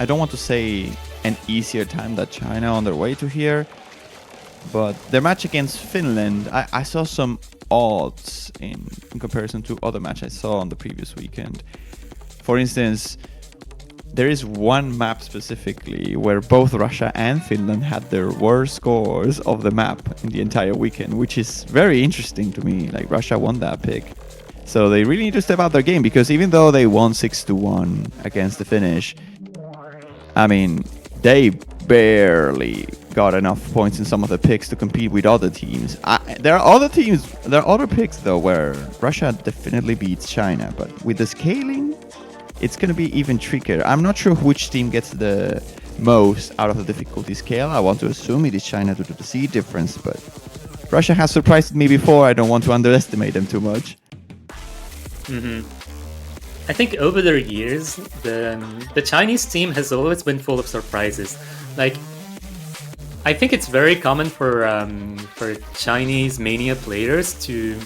don't want to say an easier time than China on their way to here, but their match against Finland, I saw some odds in comparison to other matches I saw on the previous weekend. For instance, there is one map specifically where both Russia and Finland had their worst scores of the map in the entire weekend, which is very interesting to me. Like, Russia won that pick. So they really need to step out their game, because even though they won 6-1 against the Finnish, I mean, they barely got enough points in some of the picks to compete with other teams. There are other picks though where Russia definitely beats China, but with the scaling, it's going to be even trickier. I'm not sure which team gets the most out of the difficulty scale. I want to assume it is China due to the seed difference, but Russia has surprised me before. I don't want to underestimate them too much. I think over the years, the Chinese team has always been full of surprises. Like, I think it's very common for Chinese mania players to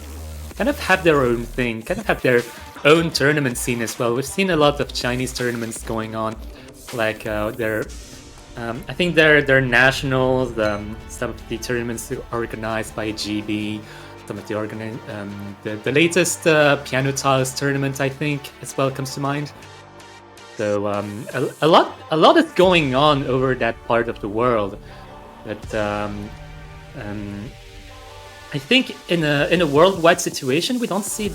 kind of have their own thing, kind of have their own tournament scene as well. We've seen a lot of Chinese tournaments going on, like I think they're nationals. Some of the tournaments are organized by GB. Some of the latest Piano Tiles tournament, I think, as well comes to mind. So a lot is going on over that part of the world. But I think in a worldwide situation, we don't see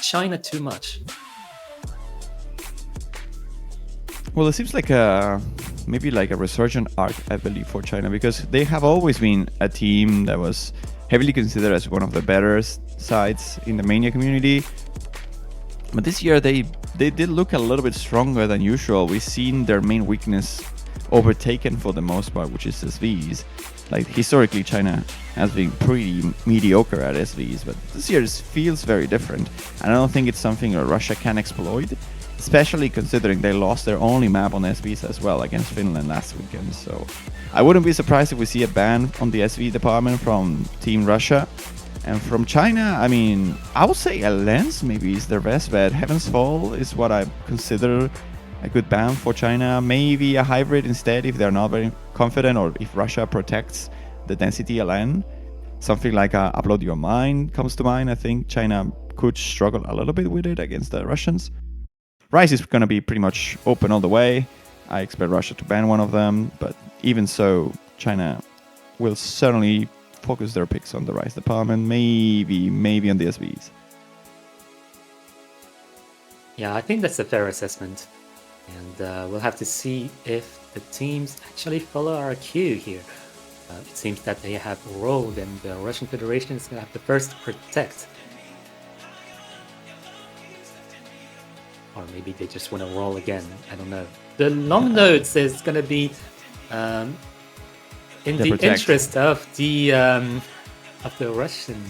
China too much. Well, it seems like maybe like a resurgent arc, I believe, for China, because they have always been a team that was heavily considered as one of the better sides in the Mania community. But this year they did look a little bit stronger than usual. We've seen their main weakness overtaken for the most part, which is SVs. Like, historically, China has been pretty mediocre at SVs, but this year feels very different. And I don't think it's something that Russia can exploit, especially considering they lost their only map on SVs as well against Finland last weekend. So I wouldn't be surprised if we see a ban on the SV department from Team Russia. And from China, I mean, I would say a Lens maybe is their best bet. Heaven's Fall is what I consider a good ban for China. Maybe a hybrid instead if they're not very confident, or if Russia protects the density LN. Something like Upload Your Mind comes to mind. I think China could struggle a little bit with it against the Russians. Rise is going to be pretty much open all the way. I expect Russia to ban one of them, but even so, China will certainly focus their picks on the Rise department, maybe on the SVs. Yeah, I think that's a fair assessment. And we'll have to see if the teams actually follow our cue here. It seems that they have rolled, and the Russian Federation is going to have to first protect. Or maybe they just want to roll again. I don't know. The long nodes is going to be in the interest of the Russian.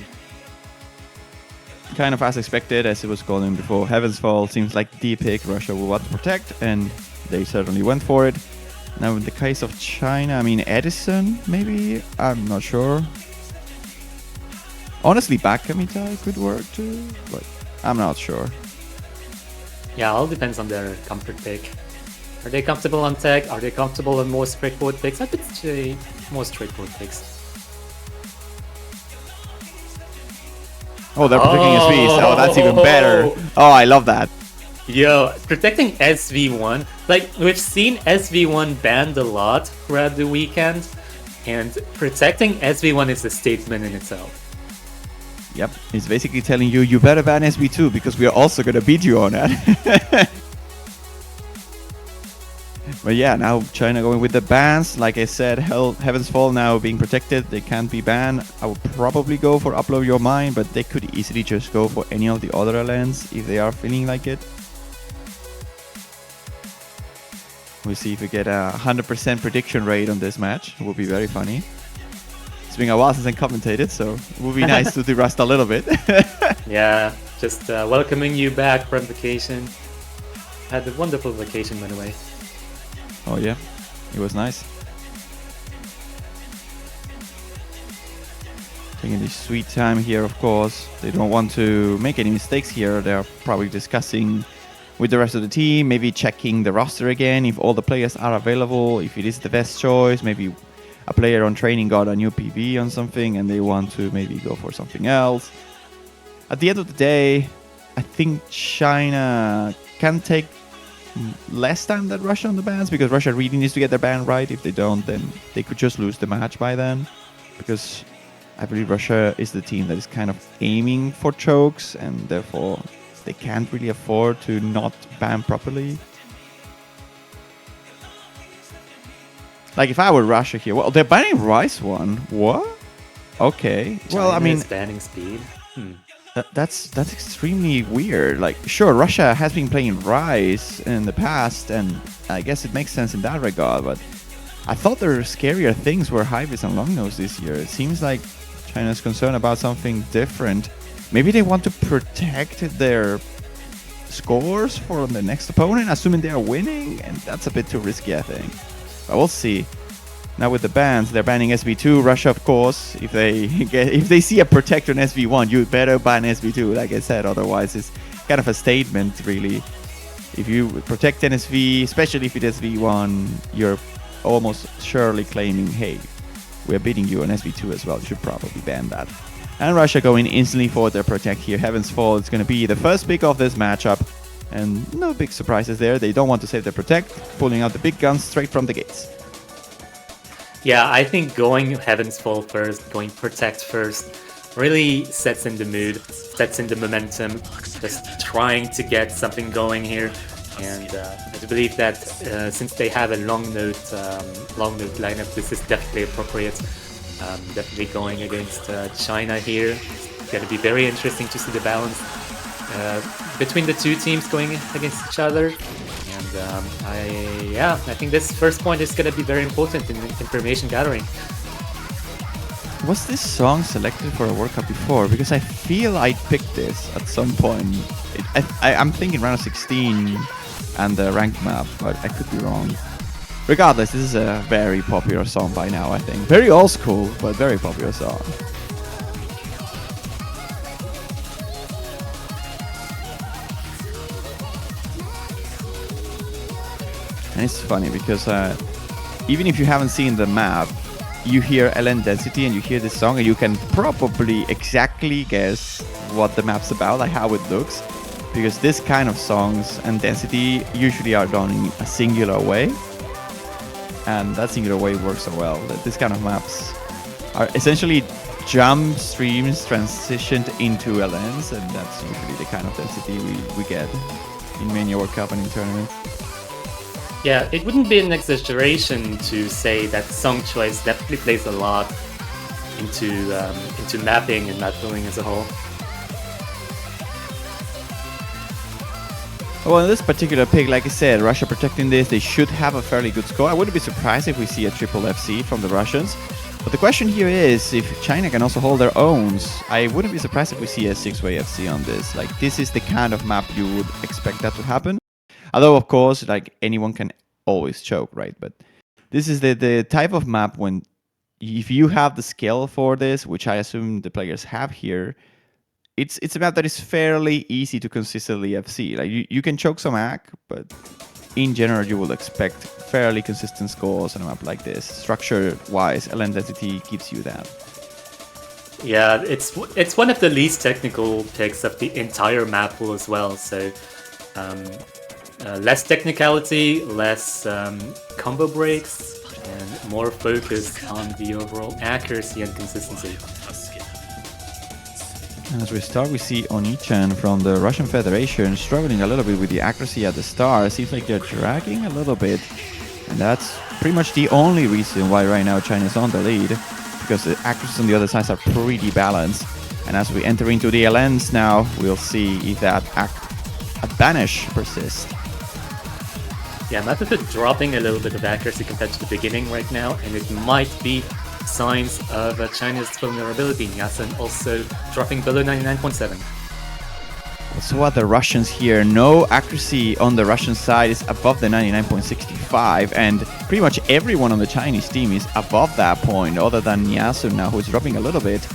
Kind of as expected, as it was calling before. Heaven's Fall seems like the pick Russia will want to protect, and they certainly went for it. Now, in the case of China, I mean, Edison, maybe? I'm not sure. Honestly, Bakamita could work too, but I'm not sure. Yeah, all depends on their comfort pick. Are they comfortable on tech? Are they comfortable on more straightforward picks? I would say more straightforward picks. Oh, they're protecting SVs. Oh, that's even better. Oh, I love that. Yo, protecting SV1. Like, we've seen SV1 banned a lot throughout the weekend, and protecting SV1 is a statement in itself. Yep, it's basically telling you, you better ban SV2 because we are also going to beat you on that. But yeah, now China going with the bans. Like I said, Heaven's Fall now being protected. They can't be banned. I would probably go for Upload Your Mind, but they could easily just go for any of the other LNs if they are feeling like it. We'll see if we get a 100% prediction rate on this match. It will be very funny. It's been a while since I commentated, so it would be nice to de-rust a little bit. Yeah, just welcoming you back from vacation. Had a wonderful vacation, by the way. Oh yeah, it was nice. Taking this sweet time here, of course. They don't want to make any mistakes here. They're probably discussing with the rest of the team, maybe checking the roster again, if all the players are available, if it is the best choice. Maybe a player on training got a new PV on something and they want to maybe go for something else. At the end of the day, I think China can take less time than Russia on the bans, because Russia really needs to get their ban right. If they don't, then they could just lose the match by then, because I believe Russia is the team that is kind of aiming for chokes, and therefore they can't really afford to not ban properly. Like, if I were Russia here, well, they're banning Rice one. What? Okay. China, well, I mean, banning speed. That's extremely weird. Like, sure, Russia has been playing Rise in the past, and I guess it makes sense in that regard. But I thought there were scarier things were Hyvis and Longnose this year. It seems like China's concerned about something different. Maybe they want to protect their scores for the next opponent, assuming they are winning, and that's a bit too risky, I think. But we'll see. Now with the bans, they're banning SB2. Russia, of course, if they see a protector in SB1, you better ban SB2. Like I said, otherwise it's kind of a statement, really. If you protect NSV, especially if it is V1, you're almost surely claiming, hey, we're beating you on SB2 as well. You should probably ban that. And Russia going instantly for their protect here. Heaven's Fall is going to be the first pick of this matchup. And no big surprises there. They don't want to save their protect, pulling out the big guns straight from the gates. Yeah, I think going Heaven's Fall first, going Protect first, really sets in the mood, sets in the momentum, just trying to get something going here. And I do believe that since they have a long note lineup, this is definitely appropriate. Definitely going against China here. It's going to be very interesting to see the balance between the two teams going against each other. And I think this first point is going to be very important in information gathering. Was this song selected for a World Cup before? Because I feel I picked this at some point. I'm thinking round of 16 and the ranked map, but I could be wrong. Regardless, this is a very popular song by now, I think. Very old school, but very popular song. And it's funny because even if you haven't seen the map, you hear LN density and you hear this song and you can probably exactly guess what the map's about, like how it looks. Because this kind of songs and density usually are done in a singular way. And that singular way works so well. That this kind of maps are essentially jump streams transitioned into LNs, and that's usually the kind of density we get in Mania World Cup and in tournaments. Yeah, it wouldn't be an exaggeration to say that song choice definitely plays a lot into mapping and map building as a whole. Well, in this particular pick, like I said, Russia protecting this, they should have a fairly good score. I wouldn't be surprised if we see a triple FC from the Russians. But the question here is if China can also hold their own. I wouldn't be surprised if we see a 6-way FC on this. Like, this is the kind of map you would expect that to happen. Although, of course, like, anyone can always choke, right? But this is the type of map when, if you have the skill for this, which I assume the players have here, it's a map that is fairly easy to consistently FC. Like, you can choke some AC, but in general, you will expect fairly consistent scores on a map like this. Structure-wise, LN density gives you that. Yeah, it's one of the least technical picks of the entire map pool as well. So less technicality, less combo breaks, and more focus on the overall accuracy and consistency. As we start, we see Onichan from the Russian Federation struggling a little bit with the accuracy at the start. Seems like they're dragging a little bit, and that's pretty much the only reason why right now China's on the lead, because the accuracies on the other sides are pretty balanced. And as we enter into the LNs now, we'll see if that advantage persists. Yeah, Method dropping a little bit of accuracy compared to the beginning right now, and it might be signs of China's vulnerability. Yasen also dropping below 99.7. So what the Russians here, no accuracy on the Russian side is above the 99.65, and pretty much everyone on the Chinese team is above that point, other than Yasun now, who's dropping a little bit.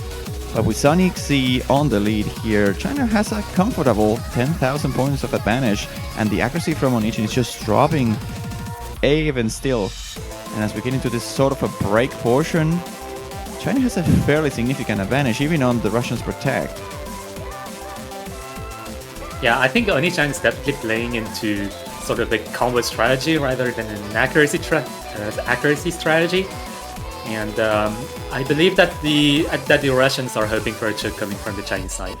But with Sonic C on the lead here, China has a comfortable 10,000 points of advantage, and the accuracy from Onichan is just dropping even still. And as we get into this sort of a break portion, China has a fairly significant advantage, even on the Russians' protect. Yeah, I think Onichan is definitely playing into sort of a combo strategy rather than an accuracy strategy. And I believe that the Russians are hoping for a choke coming from the Chinese side.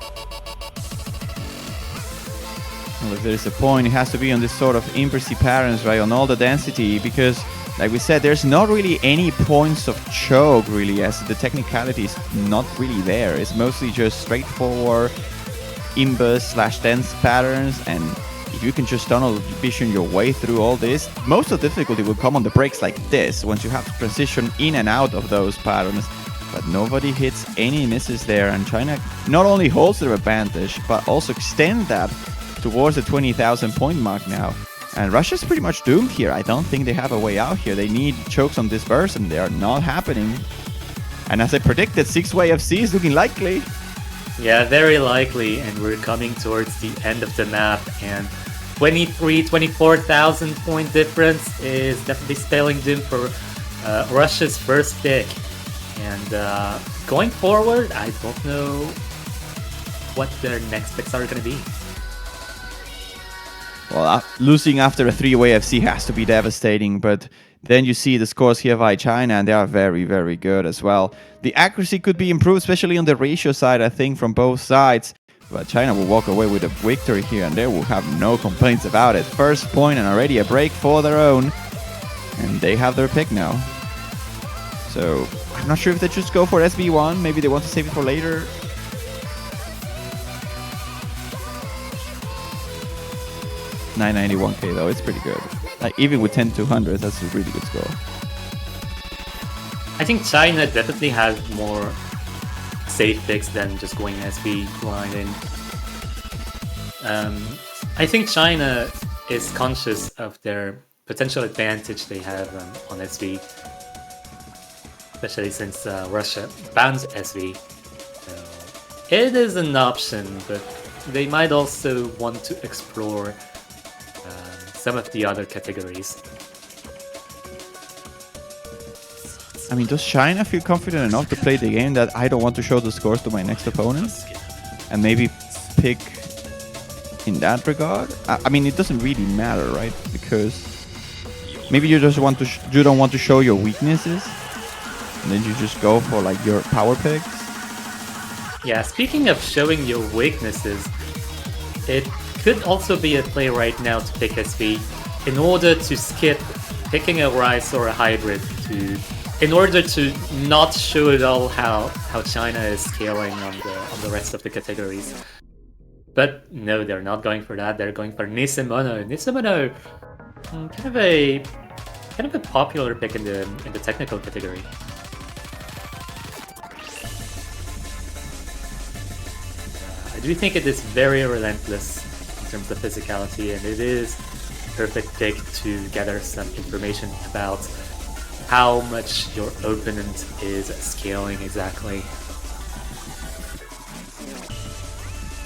Well, if there's a point, it has to be on this sort of impressy patterns, right, on all the density, because, like we said, there's not really any points of choke, really, as the technicality is not really there. It's mostly just straightforward imbus/dance patterns, and if you can just tunnel vision your way through all this, most of the difficulty will come on the breaks like this, once you have to transition in and out of those patterns. But nobody hits any misses there, and China not only holds their advantage, but also extend that towards the 20,000 point mark now. And Russia's pretty much doomed here. I don't think they have a way out here. They need chokes on this burst, and they are not happening. And as I predicted, 6-way FC is looking likely. Yeah, very likely, and we're coming towards the end of the map, and 24,000 point difference is definitely spelling doom for Russia's first pick. And going forward, I don't know what their next picks are going to be. Well, losing after a 3-way FC has to be devastating, but then you see the scores here by China, and they are very, very good as well. The accuracy could be improved, especially on the ratio side, I think, from both sides. But China will walk away with a victory here, and they will have no complaints about it. First point and already a break for their own. And they have their pick now. So, I'm not sure if they just go for SB1. Maybe they want to save it for later. $991K though, it's pretty good. Like, even with 10-200, that's a really good score. I think China definitely has more safe picks than just going SB blinding. I think China is conscious of their potential advantage they have on SV, especially since Russia bans SV. So it is an option, but they might also want to explore some of the other categories. I mean, does China feel confident enough to play the game that I don't want to show the scores to my next opponent? And maybe pick in that regard? I mean, it doesn't really matter, right? Because maybe you just want to you don't want to show your weaknesses, and then you just go for like your power picks. Yeah, speaking of showing your weaknesses, it could also be a play right now to pick SV in order to skip picking a Rice or a Hybrid in order to not show at all how China is scaling on the rest of the categories. But no, they're not going for that. They're going for Nisemono. Nisemono, kind of a popular pick in the technical category. I do think it is very relentless in terms of physicality, and it is a perfect pick to gather some information about how much your opponent is scaling exactly.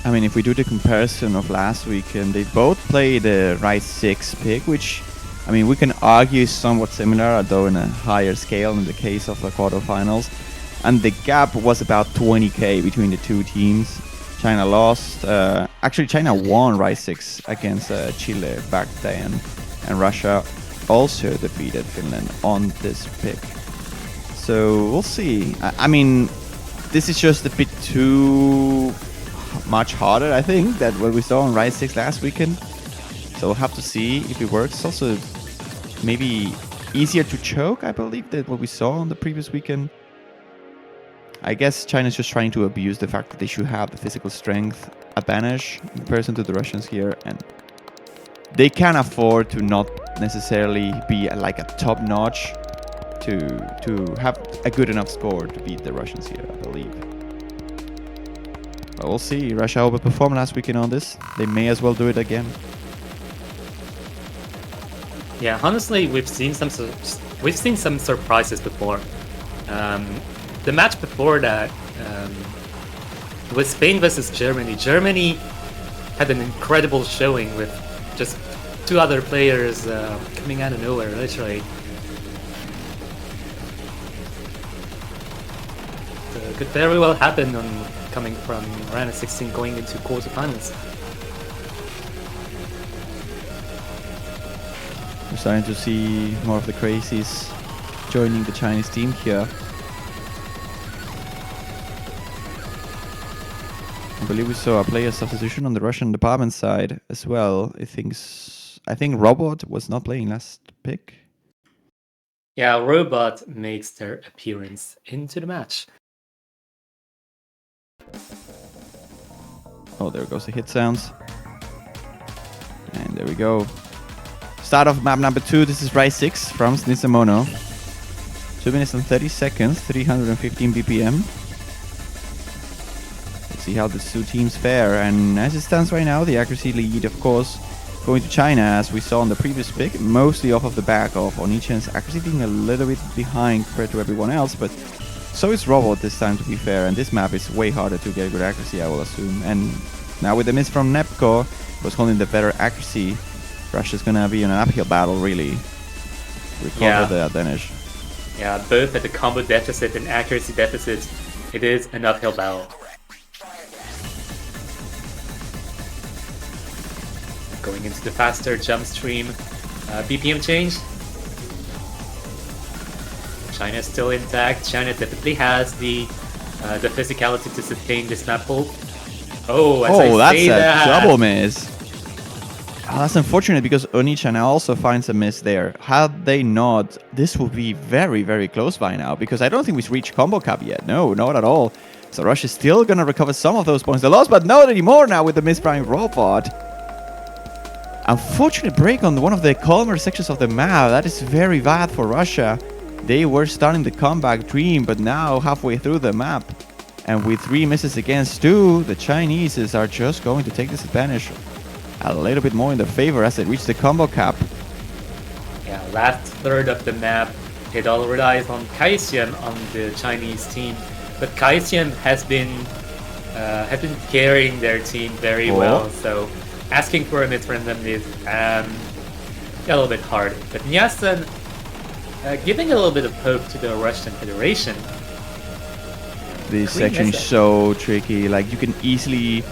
I mean, if we do the comparison of last weekend, they both played the Rice 6 pick, which, I mean, we can argue is somewhat similar, although in a higher scale in the case of the quarterfinals. And the gap was about 20k between the two teams. China lost. Actually, China won Rice 6 against Chile back then, and Russia also defeated Finland on this pick. So we'll see. I mean, this is just a bit too much harder, I think, than what we saw on Rice 6 last weekend. So we'll have to see if it works. It's also maybe easier to choke, I believe, than what we saw on the previous weekend. I guess China's just trying to abuse the fact that they should have the physical strength advantage in comparison to the Russians here, and they can afford to not necessarily be like a top notch to have a good enough score to beat the Russians here, I believe. But we'll see. Russia overperformed last weekend on this. They may as well do it again. Yeah, honestly, we've seen some surprises before. The match before that was Spain versus Germany. Germany had an incredible showing with just two other players coming out of nowhere, literally. So it could very well happen on coming from round of 16 going into quarterfinals. We're starting to see more of the crazies joining the Chinese team here. I believe we saw a player substitution on the Russian department side as well. I think Robot was not playing last pick. Yeah, Robot makes their appearance into the match. Oh, there goes the hit sounds. And there we go. Start of map number 2. This is Rise 6 from Snisamono. 2 minutes and 30 seconds, 315 BPM. Let's see how the two teams fare. And as it stands right now, the accuracy lead, of course, going to China, as we saw on the previous pick, mostly off of the back of Onichan's accuracy being a little bit behind compared to everyone else, but so is Robot this time, to be fair, and this map is way harder to get good accuracy, I will assume. And now with the miss from Nepco, was holding the better accuracy, Russia's gonna be in an uphill battle, really. Recover the advantage. Yeah, both at the combo deficit and accuracy deficit, it is an uphill battle. Going into the faster jump stream, BPM change. China is still intact. China definitely has the physicality to sustain this map hold. Oh, that's a double miss. Oh, that's unfortunate because Onichan also finds a miss there. Had they not, this would be very, very close by now, because I don't think we've reached combo cap yet. No, not at all. So Rush is still gonna recover some of those points they lost, but not anymore now with the miss prime robot. Unfortunate break on one of the calmer sections of the map. That is very bad for Russia. They were starting the comeback dream, but now halfway through the map, and with 3 misses against 2, the Chinese are just going to take this advantage a little bit more in their favor as they reach the combo cap. Yeah, last third of the map, it all relies on Kaisian on the Chinese team, but Kaisian has been carrying their team very well, so asking for a miss from them is a little bit hard. But Nyasan giving a little bit of hope to the Russian Federation. This section is so tricky. Like, you can easily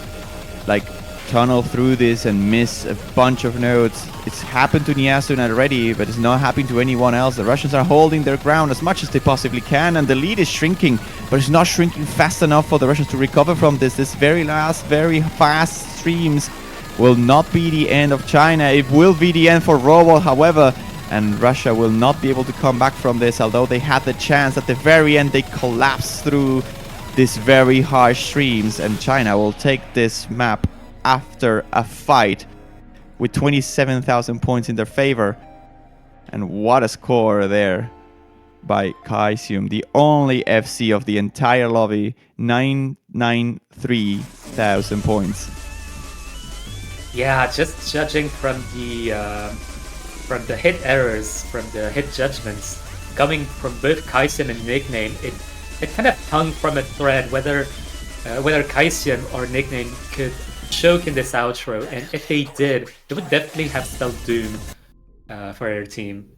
tunnel through this and miss a bunch of nodes. It's happened to Nyasun already, but it's not happening to anyone else. The Russians are holding their ground as much as they possibly can, and the lead is shrinking, but it's not shrinking fast enough for the Russians to recover from this. This very last, very fast streams will not be the end of China. It will be the end for Robot, however, and Russia will not be able to come back from this, although they had the chance. At the very end, they collapsed through this very harsh streams, and China will take this map after a fight with 27,000 points in their favor. And what a score there by Kaisium, the only FC of the entire lobby. 993,000 points. Yeah, just judging from the hit errors, from the hit judgments coming from both Kaisium and Nickname, it kind of hung from a thread whether Kaisium or Nickname could choke in this outro, and if they did, it would definitely have spelled doom for their team.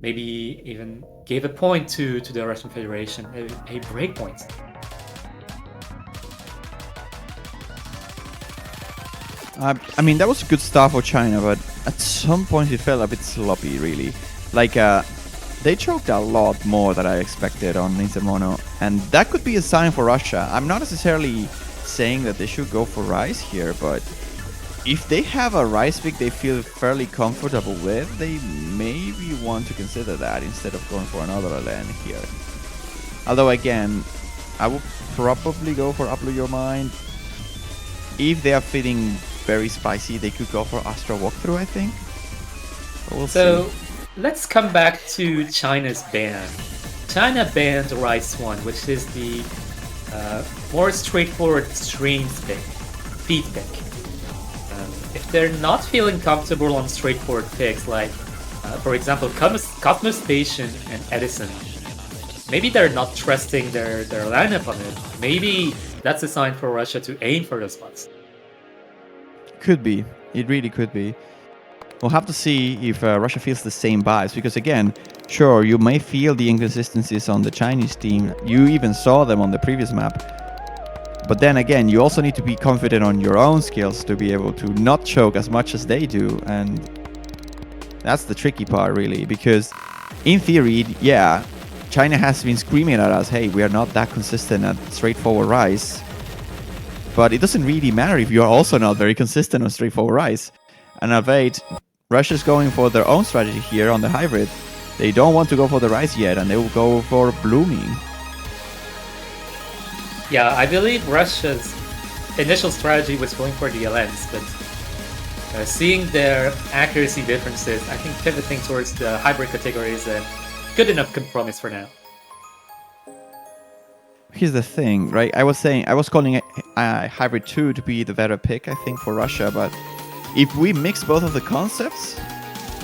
Maybe even gave a point to the Russian Federation, a break point. I mean, that was a good start for China, but at some point it felt a bit sloppy, really. Like, they choked a lot more than I expected on Ninjamono, and that could be a sign for Russia. I'm not necessarily saying that they should go for Rise here, but if they have a Rise pick they feel fairly comfortable with, they maybe want to consider that instead of going for another lane here. Although again, I would probably go for Upload Your Mind. If they are feeling very spicy, they could go for Astra Walkthrough, I think. But we'll see. Let's come back to China's ban. China banned Rise 1, which is the more straightforward streams pick, feed pick. If they're not feeling comfortable on straightforward picks, like for example Cosmos Station and Edison, maybe they're not trusting their lineup on it. Maybe that's a sign for Russia to aim for those spots. Could be. It really could be. We'll have to see if Russia feels the same vibes, because again, sure, you may feel the inconsistencies on the Chinese team. You even saw them on the previous map. But then again, you also need to be confident on your own skills to be able to not choke as much as they do. And that's the tricky part, really, because in theory, yeah, China has been screaming at us, hey, we are not that consistent at straightforward Rise. But it doesn't really matter if you are also not very consistent on straightforward Rise. And of 8, Russia's going for their own strategy here on the hybrid. They don't want to go for the Rise yet, and they will go for Blooming. Yeah, I believe Russia's initial strategy was going for the LNs, but seeing their accuracy differences, I think pivoting towards the hybrid category is a good enough compromise for now. Here's the thing, right? I was calling it Hybrid 2 to be the better pick, I think, for Russia, but if we mix both of the concepts,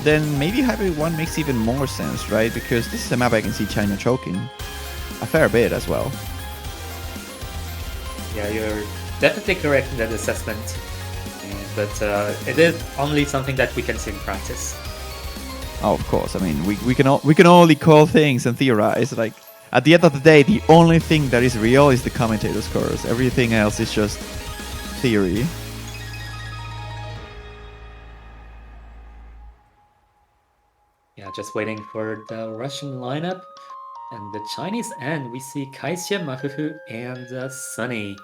then maybe Hybrid 1 makes even more sense, right? Because this is a map I can see China choking a fair bit as well. Yeah, you're definitely correct in that assessment, but it is only something that we can see in practice. Oh, of course. I mean, we can only call things and theorize. Like, at the end of the day, the only thing that is real is the commentator scores. Everything else is just theory. Yeah, just waiting for the Russian lineup. And the Chinese end, we see Kaixia, Mafufu, and Sunny.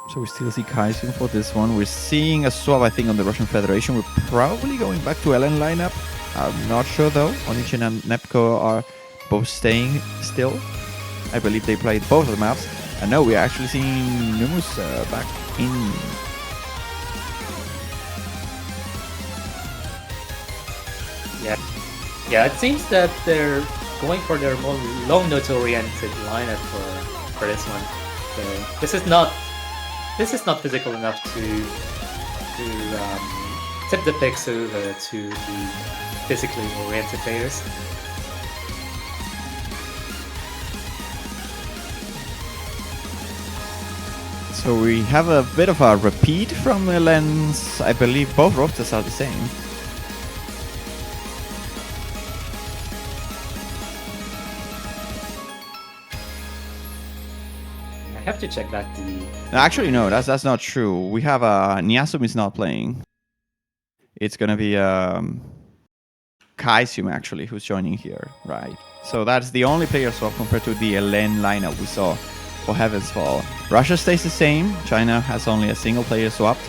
So we still see Kaisen for this one. We're seeing a swap, I think, on the Russian Federation. We're probably going back to LN lineup. I'm not sure, though. Onichin and Nepco are both staying still. I believe they played both of the maps. And no, we're actually seeing Numus back in. Yeah, it seems that they're going for their more long note-oriented lineup for this one. So this is not physical enough to tip the picks over to the physically oriented players. So we have a bit of a repeat from the lens. I believe both rosters are the same. I have to check back the... Actually, no, that's not true. We have Niasum is not playing. It's gonna be Kaisum actually who's joining here, right? So that's the only player swap compared to the LN lineup we saw for Heaven's Fall. Russia stays the same. China has only a single player swapped.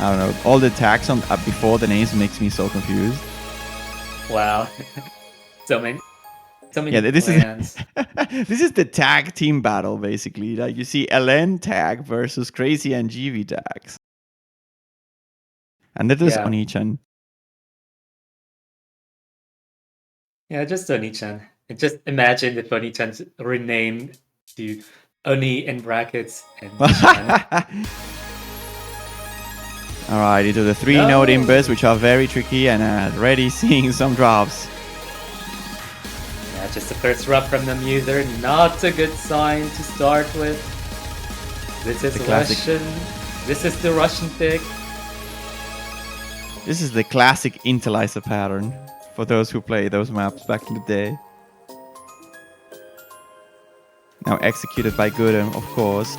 I don't know. All the tags on before the names makes me so confused. Wow. so many yeah, this plans. is this is the tag team battle basically. Like you see LN tag versus Crazy and GV tags. And that is Oni-chan. Yeah, just Oni-chan. And just imagine if Oni-chan's renamed to Oni in brackets and Chan. Alright, into the 3-node imbers, which are very tricky, and already seeing some drops. Yeah, just the first drop from the user, not a good sign to start with. This is Russian. This is the Russian pick. This is the classic Intelizer pattern for those who play those maps back in the day. Now executed by Gudem, of course.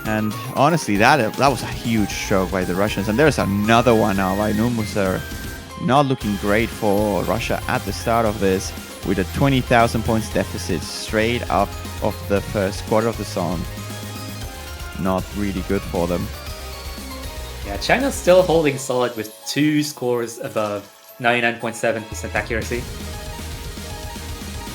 And honestly, that was a huge stroke by the Russians. And there's another one now by Numuser. Not looking great for Russia at the start of this, with a 20,000 points deficit straight up of the first quarter of the song. Not really good for them. Yeah, China's still holding solid with 2 scores above 99.7% accuracy.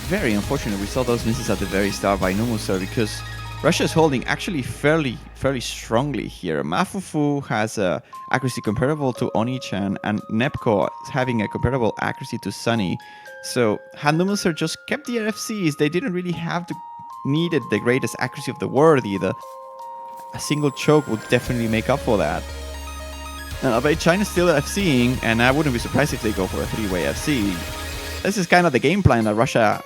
Very unfortunate we saw those misses at the very start by Numuser, because Russia is holding actually fairly strongly here. Mafufu has a accuracy comparable to Oni-chan, and Nepco is having a comparable accuracy to Sunny. So had Numuser just kept the RFCs, they didn't really have to needed the greatest accuracy of the world either. A single choke would definitely make up for that. But China's still FCing, and I wouldn't be surprised if they go for a 3-way FC. This is kind of the game plan that Russia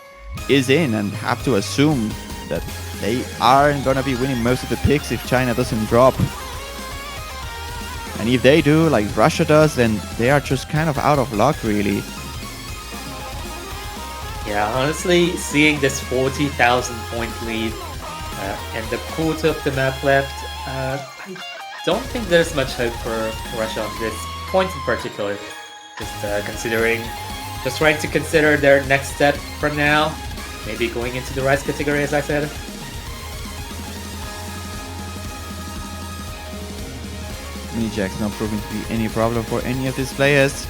is in, and have to assume that they aren't going to be winning most of the picks if China doesn't drop. And if they do, like Russia does, then they are just kind of out of luck, really. Yeah, honestly, seeing this 40,000 point lead and the quarter of the map left, I don't think there's much hope for Russia on this point in particular. Just trying to consider their next step from now. Maybe going into the Rise category, as I said. Mini Jack's not proving to be any problem for any of these players.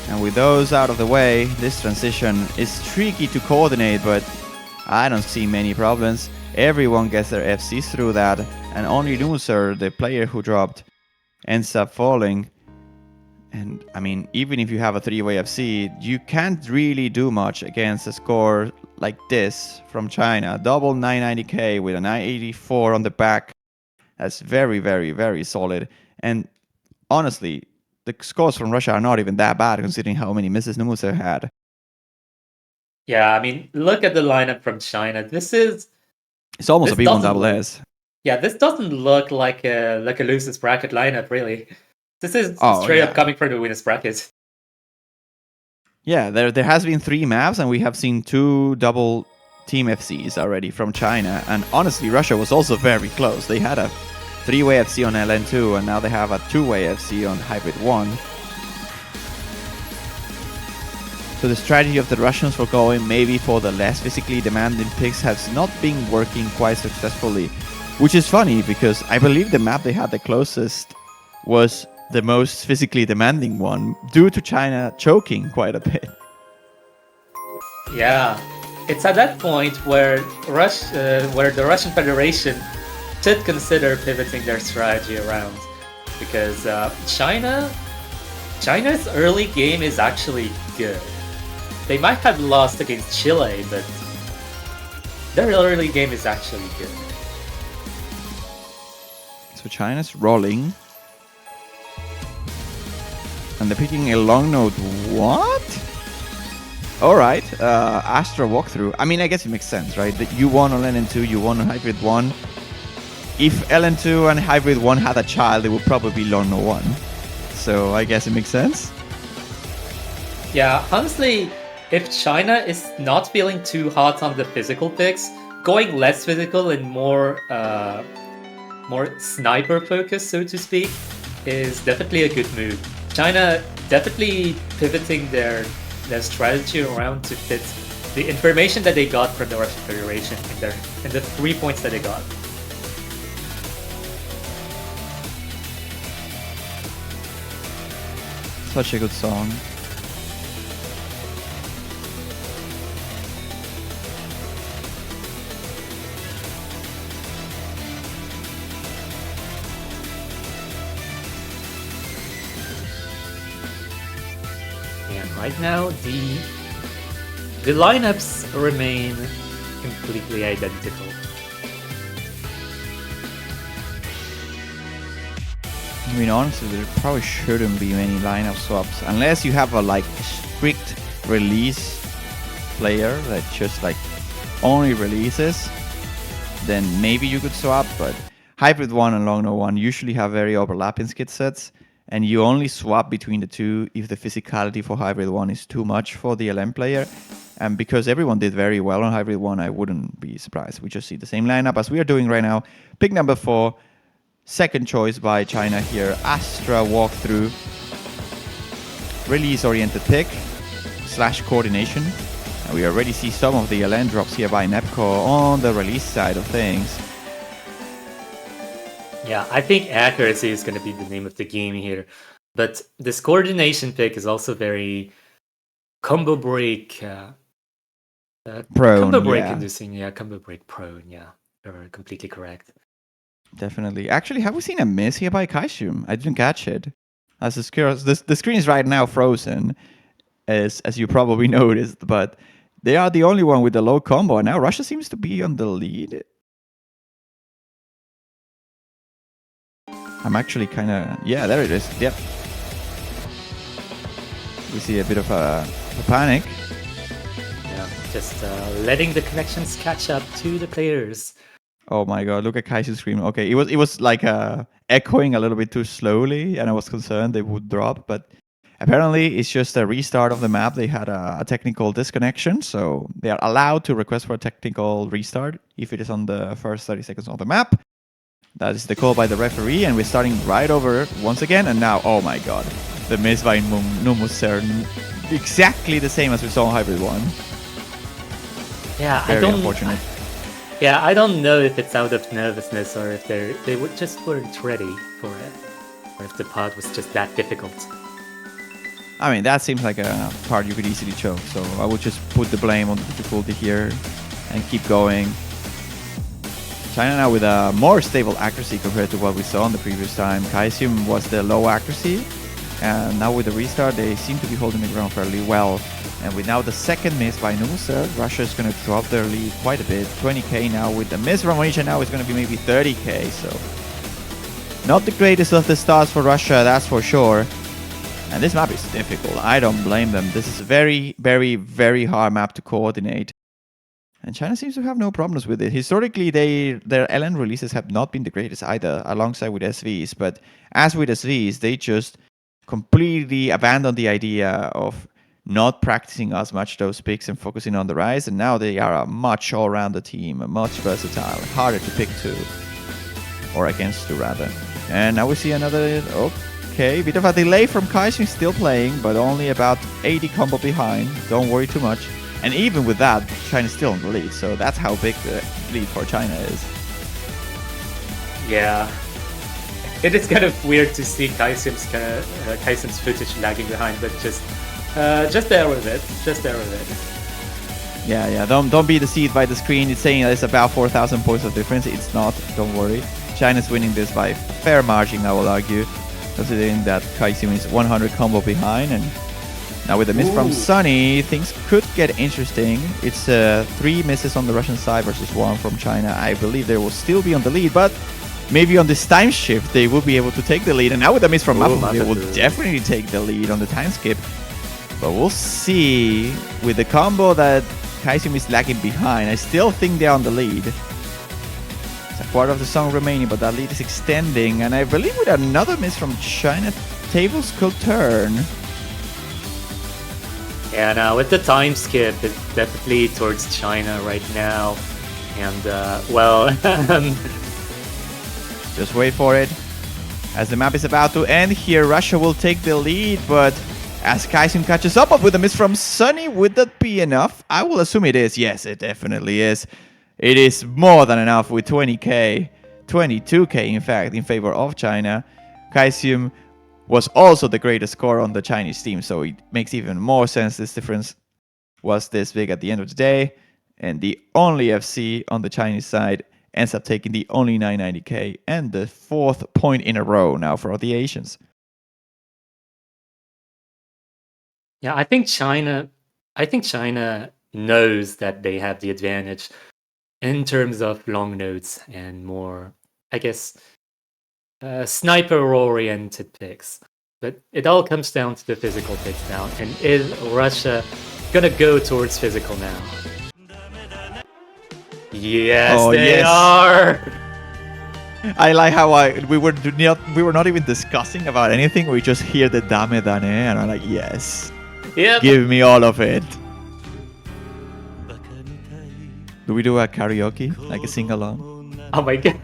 And with those out of the way, this transition is tricky to coordinate, but I don't see many problems. Everyone gets their FCs through that, and only Loser, the player who dropped, ends up falling. And I mean, even if you have a 3-way FC, you can't really do much against a score like this from China. Double 990k with a 984 on the back. That's very, very, very solid. And honestly, the scores from Russia are not even that bad considering how many misses Numuser had. Yeah, I mean, look at the lineup from China. It's almost a B1 double S. Yeah, this doesn't look like a loser's bracket lineup, really. This is straight up coming from the winner's bracket. Yeah, there has been 3 maps, and we have seen 2 double team FCs already from China. And honestly, Russia was also very close. They had a 3-way FC on LN2, and now they have a 2-way FC on Hybrid 1. So the strategy of the Russians for going maybe for the less physically demanding picks has not been working quite successfully. Which is funny, because I believe the map they had the closest was the most physically demanding one, due to China choking quite a bit. Yeah, it's at that point where the Russian Federation should consider pivoting their strategy around, because China's early game is actually good. They might have lost against Chile, but their early game is actually good. So China's rolling. And they're picking a long node. What? Alright, Astra walkthrough. I mean, I guess it makes sense, right? That you won on LN2, you won on Hybrid 1. If LN2 and Hybrid 1 had a child, it would probably be long node 1. So I guess it makes sense. Yeah, honestly, if China is not feeling too hot on the physical picks, going less physical and more sniper focused, so to speak, is definitely a good move. China definitely pivoting their strategy around to fit the information that they got from the Russian Federation and the 3 points that they got. Such a good song. Right now, the lineups remain completely identical. I mean, honestly, there probably shouldn't be many lineup swaps unless you have a strict release player that just only releases. Then maybe you could swap, but Hybrid 1 and Long No 1 usually have very overlapping skid sets. And you only swap between the two if the physicality for Hybrid 1 is too much for the LM player. And because everyone did very well on Hybrid 1, I wouldn't be surprised. We just see the same lineup as we are doing right now. Pick number 4, second choice by China here. Astra walkthrough. Release-oriented pick / coordination. And we already see some of the LN drops here by Nepco on the release side of things. Yeah, I think accuracy is going to be the name of the game here. But this coordination pick is also very combo break prone. Combo break inducing, combo break prone, You're completely correct. Definitely. Actually, have we seen a miss here by Kaishum? I didn't catch it. As the screen is right now frozen, as you probably noticed, but they are the only one with the low combo, and now Russia seems to be on the lead. I'm actually kind of... Yeah, there it is. Yep. We see a bit of a panic. Yeah, just letting the connections catch up to the players. Oh my god, look at Kaisu's screen. Okay, it was echoing a little bit too slowly, and I was concerned they would drop, but apparently it's just a restart of the map. They had a technical disconnection, so they are allowed to request for a technical restart if it is on the first 30 seconds of the map. That is the call by the referee, and we're starting right over once again. And now, oh my god, the miss by Numuser, exactly the same as we saw in Hybrid 1. Yeah, Very unfortunate. Yeah, I don't know if it's out of nervousness or if they just weren't ready for it. or if the pod was just that difficult. I mean, that seems like a part you could easily choke, so I would just put the blame on the difficulty here and keep going. China now with a more stable accuracy compared to what we saw on the previous time. Kaisium was the low accuracy, and now with the restart, they seem to be holding the ground fairly well. And with now the second miss by Nusa, Russia is going to drop their lead quite a bit. 20k now with the miss from Malaysia now is going to be maybe 30k, so not the greatest of the starts for Russia, that's for sure. And this map is difficult, I don't blame them. This is a very, very, very hard map to coordinate. And China seems to have no problems with it. Historically, their LN releases have not been the greatest either, alongside with SVs. But as with SVs, they just completely abandoned the idea of not practicing as much those picks and focusing on the rise. And now they are a much all-rounder team, a much versatile, harder to pick to, or against to rather. And now we see another, okay, bit of a delay from Kaishin, still playing, but only about 80 combo behind. Don't worry too much. And even with that, China's still in the lead, so that's how big the lead for China is. Yeah. It is kind of weird to see Kaisim's footage lagging behind, but just there with it. Just there with it. Yeah. Don't be deceived by the screen. It's saying it's about 4,000 points of difference. It's not. Don't worry. China's winning this by a fair margin, I will argue, considering that Kaisim is 100 combo behind. And now with the miss from Sunny, things could get interesting. It's 3 misses on the Russian side versus 1 from China. I believe they will still be on the lead, but maybe on this time shift they will be able to take the lead. And now with the miss from Mapu, they will definitely take the lead on the time skip. But we'll see. With the combo that Kaisim is lagging behind, I still think they're on the lead. It's a quarter of the song remaining, but that lead is extending. And I believe with another miss from China, tables could turn. Yeah, now with the time skip, it's definitely towards China right now. And, well, just wait for it. As the map is about to end here, Russia will take the lead, but as Kaisim catches up with a miss from Sunny, would that be enough? I will assume it is. Yes, it definitely is. It is more than enough with 20k, 22k in fact, in favor of China. Kaisim was also the greatest scorer on the Chinese team, so it makes even more sense this difference was this big at the end of the day. And the only FC on the Chinese side ends up taking the only 990k and the 4th point in a row now for the Asians. Yeah, I think China knows that they have the advantage in terms of long nodes and more, I guess, sniper-oriented picks. But it all comes down to the physical picks now. And is Russia gonna go towards physical now? Yes, they are! I like how we were not even discussing about anything. We just hear the dame dane, and I'm like, yes. Yep. Give me all of it. Do we do a karaoke? Like a sing-along? Oh my god.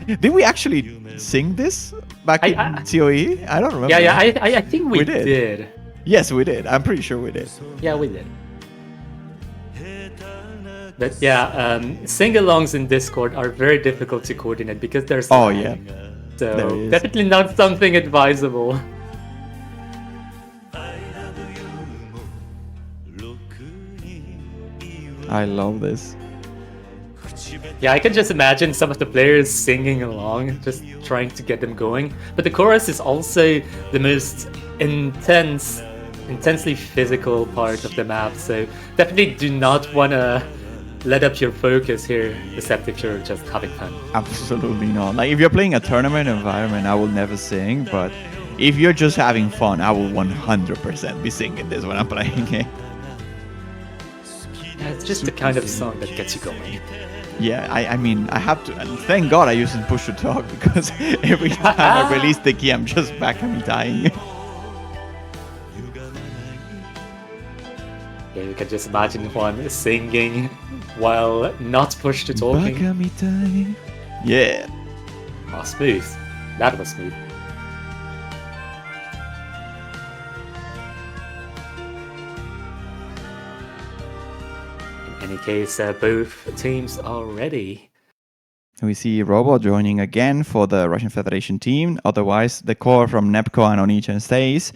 Did we actually sing this back in COE? I don't remember. Yeah, I think we did. Yes, we did. I'm pretty sure we did. Yeah, we did. But yeah, sing-alongs in Discord are very difficult to coordinate because there's lag. Yeah. So definitely not something advisable. I love this. Yeah, I can just imagine some of the players singing along, just trying to get them going. But the chorus is also the most intensely physical part of the map, so definitely do not want to let up your focus here, except if you're just having fun. Absolutely not. Like, if you're playing a tournament environment, I will never sing, but if you're just having fun, I will 100% be singing this when I'm playing it. Yeah, it's just the kind of song that gets you going. Yeah, I mean, I have to. Thank God I used push to talk, because every time I release the key, I'm just back at me dying. Yeah, you can just imagine Juan singing while not push to talking. Back at me dying. Yeah. Oh, smooth. That was smooth. In any case, both teams are ready. We see Robo joining again for the Russian Federation team. Otherwise, the core from Nepco and Onichan stays.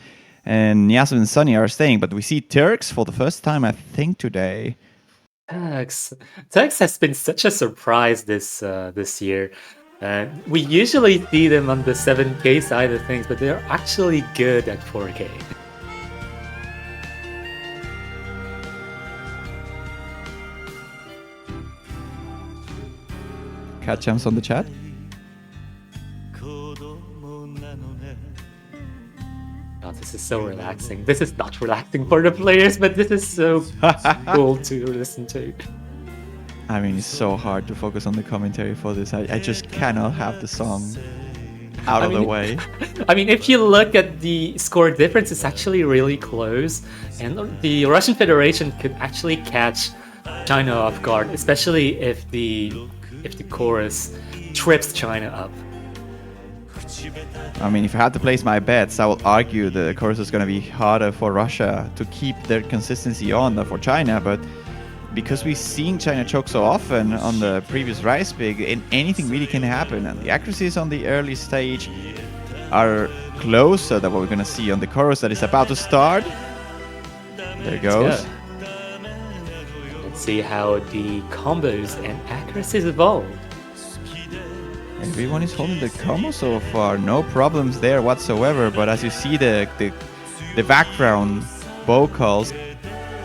And Niasu and Sunny are staying. But we see Turks for the first time, I think, today. Turks has been such a surprise this year. We usually see them on the 7K side of things, but they're actually good at 4K. Cat jumps on the chat. Oh, this is so relaxing. This is not relaxing for the players, but this is so cool to listen to. I mean, it's so hard to focus on the commentary for this. I just cannot have the song out of the way. I mean, if you look at the score difference, it's actually really close. And the Russian Federation could actually catch China off guard, especially if the chorus trips China up. I mean, if I had to place my bets, I would argue the chorus is going to be harder for Russia to keep their consistency on than for China, but because we've seen China choke so often on the previous Rise Big, and anything really can happen, and the accuracies on the early stage are closer than what we're going to see on the chorus that is about to start. There it goes. Let's see how the combos and accuracies evolve. Everyone is holding the combo so far, no problems there whatsoever, but as you see the background vocals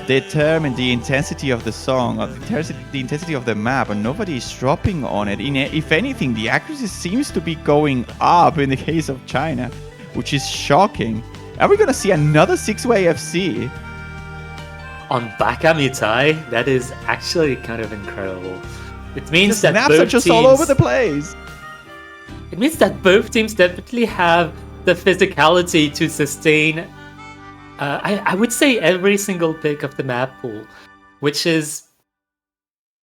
determine the intensity of the song, or the intensity of the map, and nobody is dropping on it. If anything, the accuracy seems to be going up in the case of China, which is shocking. Are we gonna see another 6-way FC? On Bakamitai, that is actually kind of incredible. It means the that snaps are just all over the place. It means that both teams definitely have the physicality to sustain, I would say, every single pick of the map pool, which is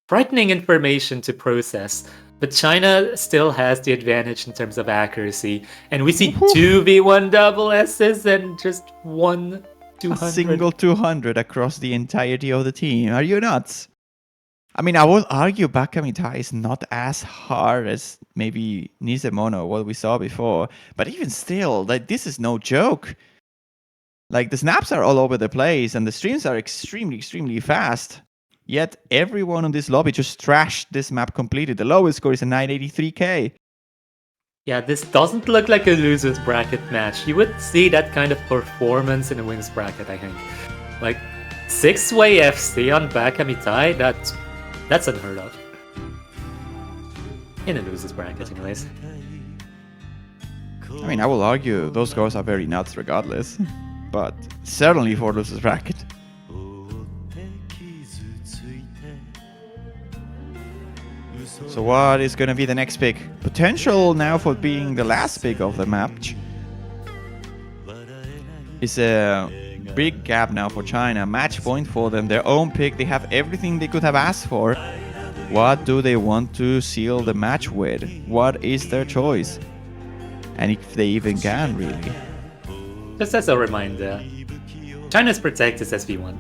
frightening information to process. But China still has the advantage in terms of accuracy, and we see 2v1 double S's and just one 200. A single 200 across the entirety of the team. Are you nuts? I mean, I would argue Bakamitai is not as hard as maybe Nisemono, what we saw before. But even still, like, this is no joke. Like, the snaps are all over the place, and the streams are extremely, extremely fast. Yet, everyone in this lobby just trashed this map completely. The lowest score is a 983k. Yeah, this doesn't look like a loser's bracket match. You would see that kind of performance in a winner's bracket, I think. Like, 6-way FC on Bakamitai, that's unheard of. In a loser's bracket, anyways. I mean, I will argue those scores are very nuts regardless. But certainly for loser's bracket. So what is going to be the next pick? Potential now for being the last pick of the match. Is a big gap now for China. Match point for them. Their own pick. They have everything they could have asked for. What do they want to seal the match with? What is their choice? And if they even can, really. Just as a reminder, China's protect is SV1.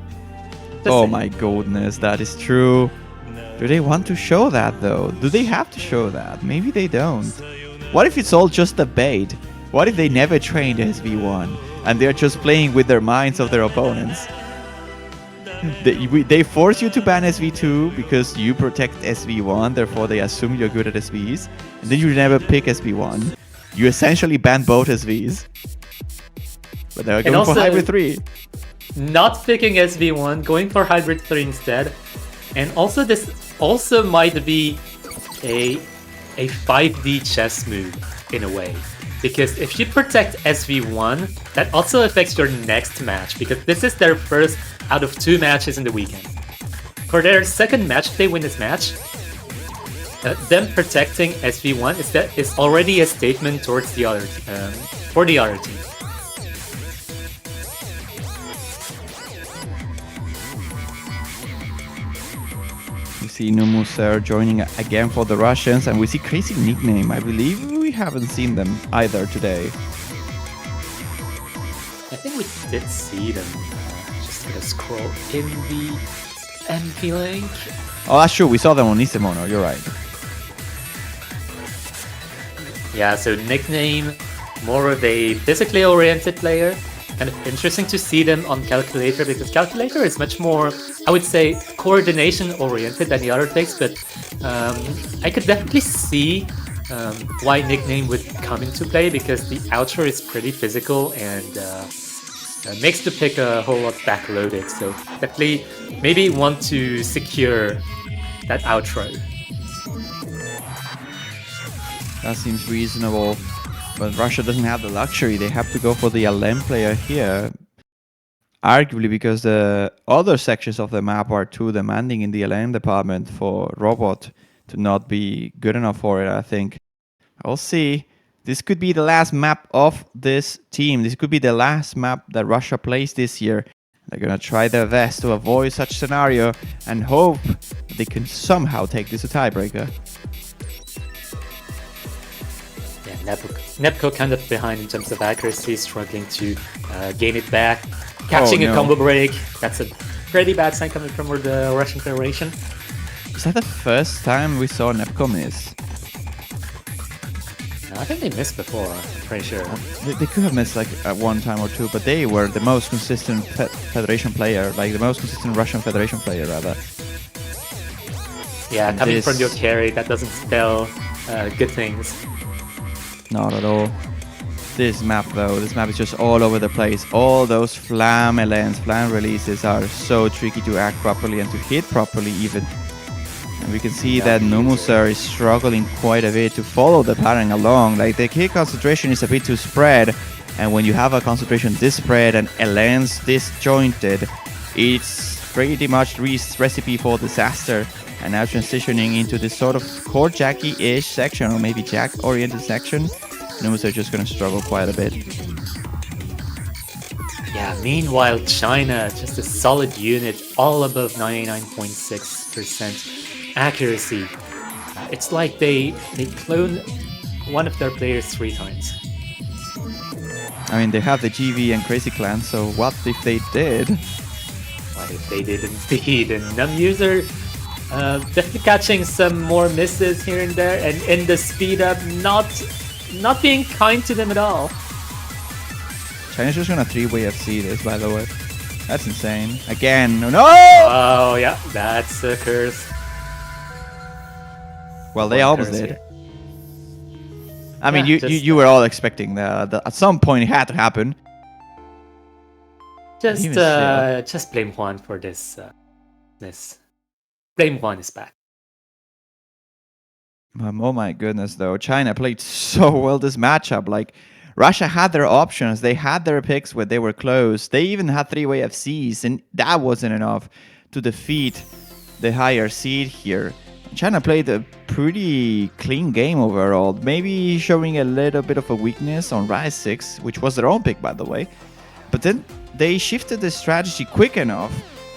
Oh my goodness, that is true. Do they want to show that though? Do they have to show that? Maybe they don't. What if it's all just a bait? What if they never trained SV1 and they're just playing with their minds of their opponents? They force you to ban SV2 because you protect SV1, therefore they assume you're good at SVs, and then you never pick SV1. You essentially ban both SVs. But they're going for Hybrid 3. Not picking SV1, going for Hybrid 3 instead. And also this also might be a 5D chess move in a way. Because if you protect SV1, that also affects your next match, because this is their first out of 2 matches in the weekend. For their second match, if they win this match, them protecting SV1 is already a statement towards the other for the other team. We see Numuser joining again for the Russians, and we see crazy nickname. I believe we haven't seen them either today. I think we did see them. Just gonna scroll in the MP link. Oh, that's true. We saw them on Nisemono. You're right. Yeah, so nickname, more of a physically oriented player. Kind of interesting to see them on Calculator because Calculator is much more, I would say, coordination oriented than the other picks, but I could definitely see why nickname would come into play because the outro is pretty physical and makes the pick a whole lot backloaded. So definitely maybe want to secure that outro. That seems reasonable. But Russia doesn't have the luxury. They have to go for the LM player here. Arguably because the other sections of the map are too demanding in the LM department for Robot to not be good enough for it, I think. We'll see. This could be the last map of this team. This could be the last map that Russia plays this year. They're gonna try their best to avoid such scenario and hope they can somehow take this a tiebreaker. Yeah, Nepco kind of behind in terms of accuracy, struggling to gain it back. Catching a combo break. That's a pretty bad sign coming from the Russian Federation. Is that the first time we saw Nepco miss? I think they missed before, I'm pretty sure. They could have missed like at one time or two, but they were the most consistent Federation player, like the most consistent Russian Federation player, rather. Yeah, coming from your carry, that doesn't spell good things. Not at all. This map, though, this map is just all over the place. All those flam releases are so tricky to act properly and to hit properly even. And we can see that Numuser is struggling quite a bit to follow the pattern along. Like, the kill concentration is a bit too spread, and when you have a concentration this spread and Elens disjointed, it's pretty much recipe for disaster. And now transitioning into this sort of core Jackie-ish section, or maybe Jack-oriented section, Numuser are just going to struggle quite a bit. Yeah, meanwhile, China, just a solid unit, all above 99.6% accuracy. It's like they cloned one of their players 3 times. I mean, they have the GV and Crazy Clan, so what if they did? What if they did indeed? And Numuser definitely catching some more misses here and there, and in the speed up, not being kind to them at all. China's just gonna 3-way FC this, by the way. That's insane. Again, no! Oh, yeah, that's a curse. Well, they almost did. I mean, you were all expecting that. At some point it had to happen. Just blame Juan for this. Blame Juan is back. Oh my goodness, though. China played so well this matchup. Like, Russia had their options. They had their picks where they were close. They even had 3-way FCs, and that wasn't enough to defeat the higher seed here. China played a pretty clean game overall, maybe showing a little bit of a weakness on Rise 6, which was their own pick, by the way. But then they shifted the strategy quick enough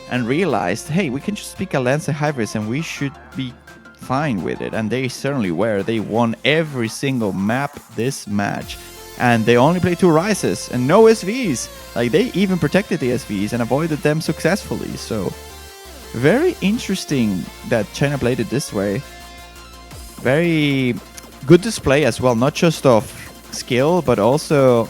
and realized, hey, we can just pick a Lance Hybrids and we should be fine with it. And they certainly were. They won every single map this match. And they only played 2 Rises and no SVs. Like, they even protected the SVs and avoided them successfully. So, very interesting that China played it this way. Very good display as well, not just of skill, but also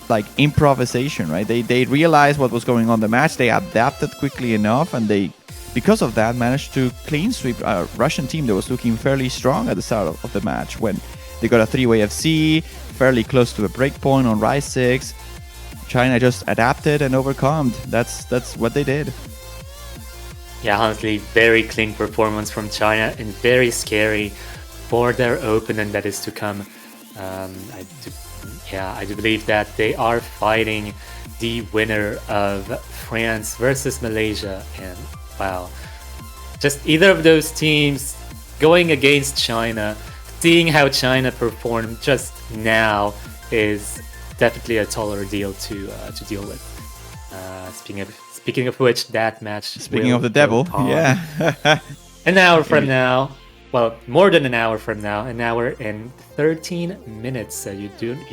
like improvisation, right? They realized what was going on in the match, they adapted quickly enough, and they, because of that, managed to clean sweep a Russian team that was looking fairly strong at the start of the match when they got a 3-way FC, fairly close to a breakpoint on Rise 6. China just adapted and overcome. That's what they did. Yeah, honestly, very clean performance from China and very scary for their opponent that is to come. I do believe that they are fighting the winner of France versus Malaysia. And wow, just either of those teams going against China, seeing how China performed just now is definitely a taller deal to deal with. Speaking of which, that match. Speaking of the devil, yeah. An hour from now, well, more than an hour from now, an hour and 13 minutes. So you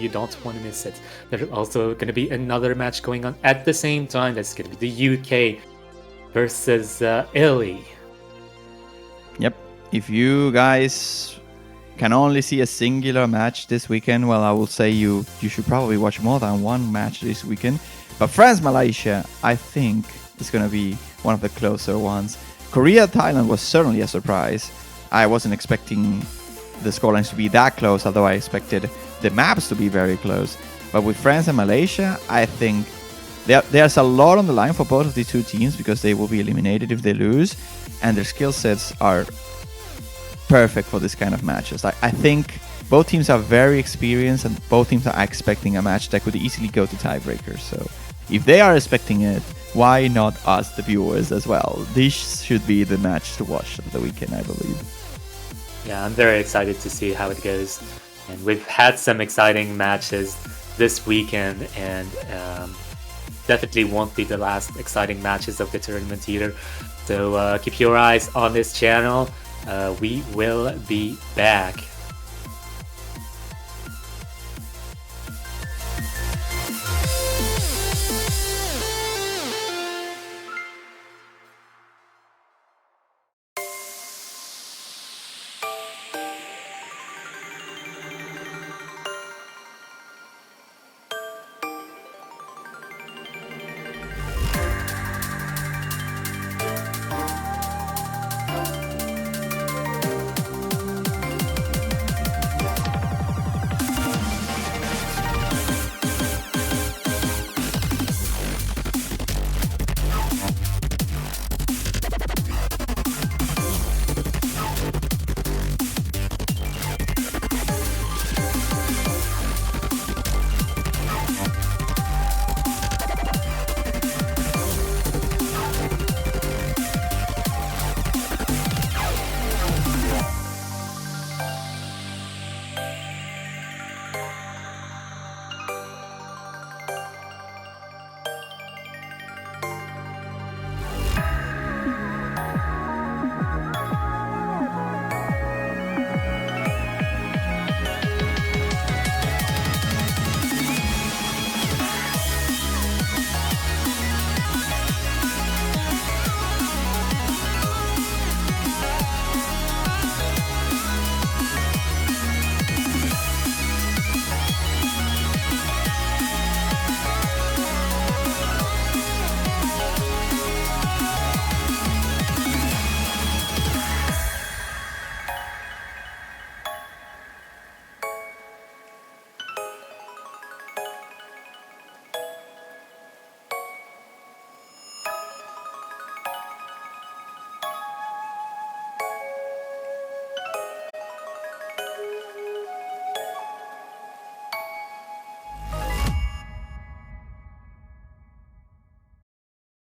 don't want to miss it. There's also going to be another match going on at the same time. That's going to be the UK versus Italy. Yep. If you guys can only see a singular match this weekend, well, I will say you should probably watch more than one match this weekend. But France-Malaysia, I think, is going to be one of the closer ones. Korea-Thailand was certainly a surprise. I wasn't expecting the scorelines to be that close, although I expected the maps to be very close. But with France and Malaysia, I think there's a lot on the line for both of these two teams because they will be eliminated if they lose, and their skill sets are perfect for this kind of matches. I think both teams are very experienced, and both teams are expecting a match that could easily go to tiebreakers. So if they are expecting it, why not us, the viewers, as well? This should be the match to watch of the weekend, I believe. Yeah, I'm very excited to see how it goes. And we've had some exciting matches this weekend, and definitely won't be the last exciting matches of the tournament either. So keep your eyes on this channel. We will be back.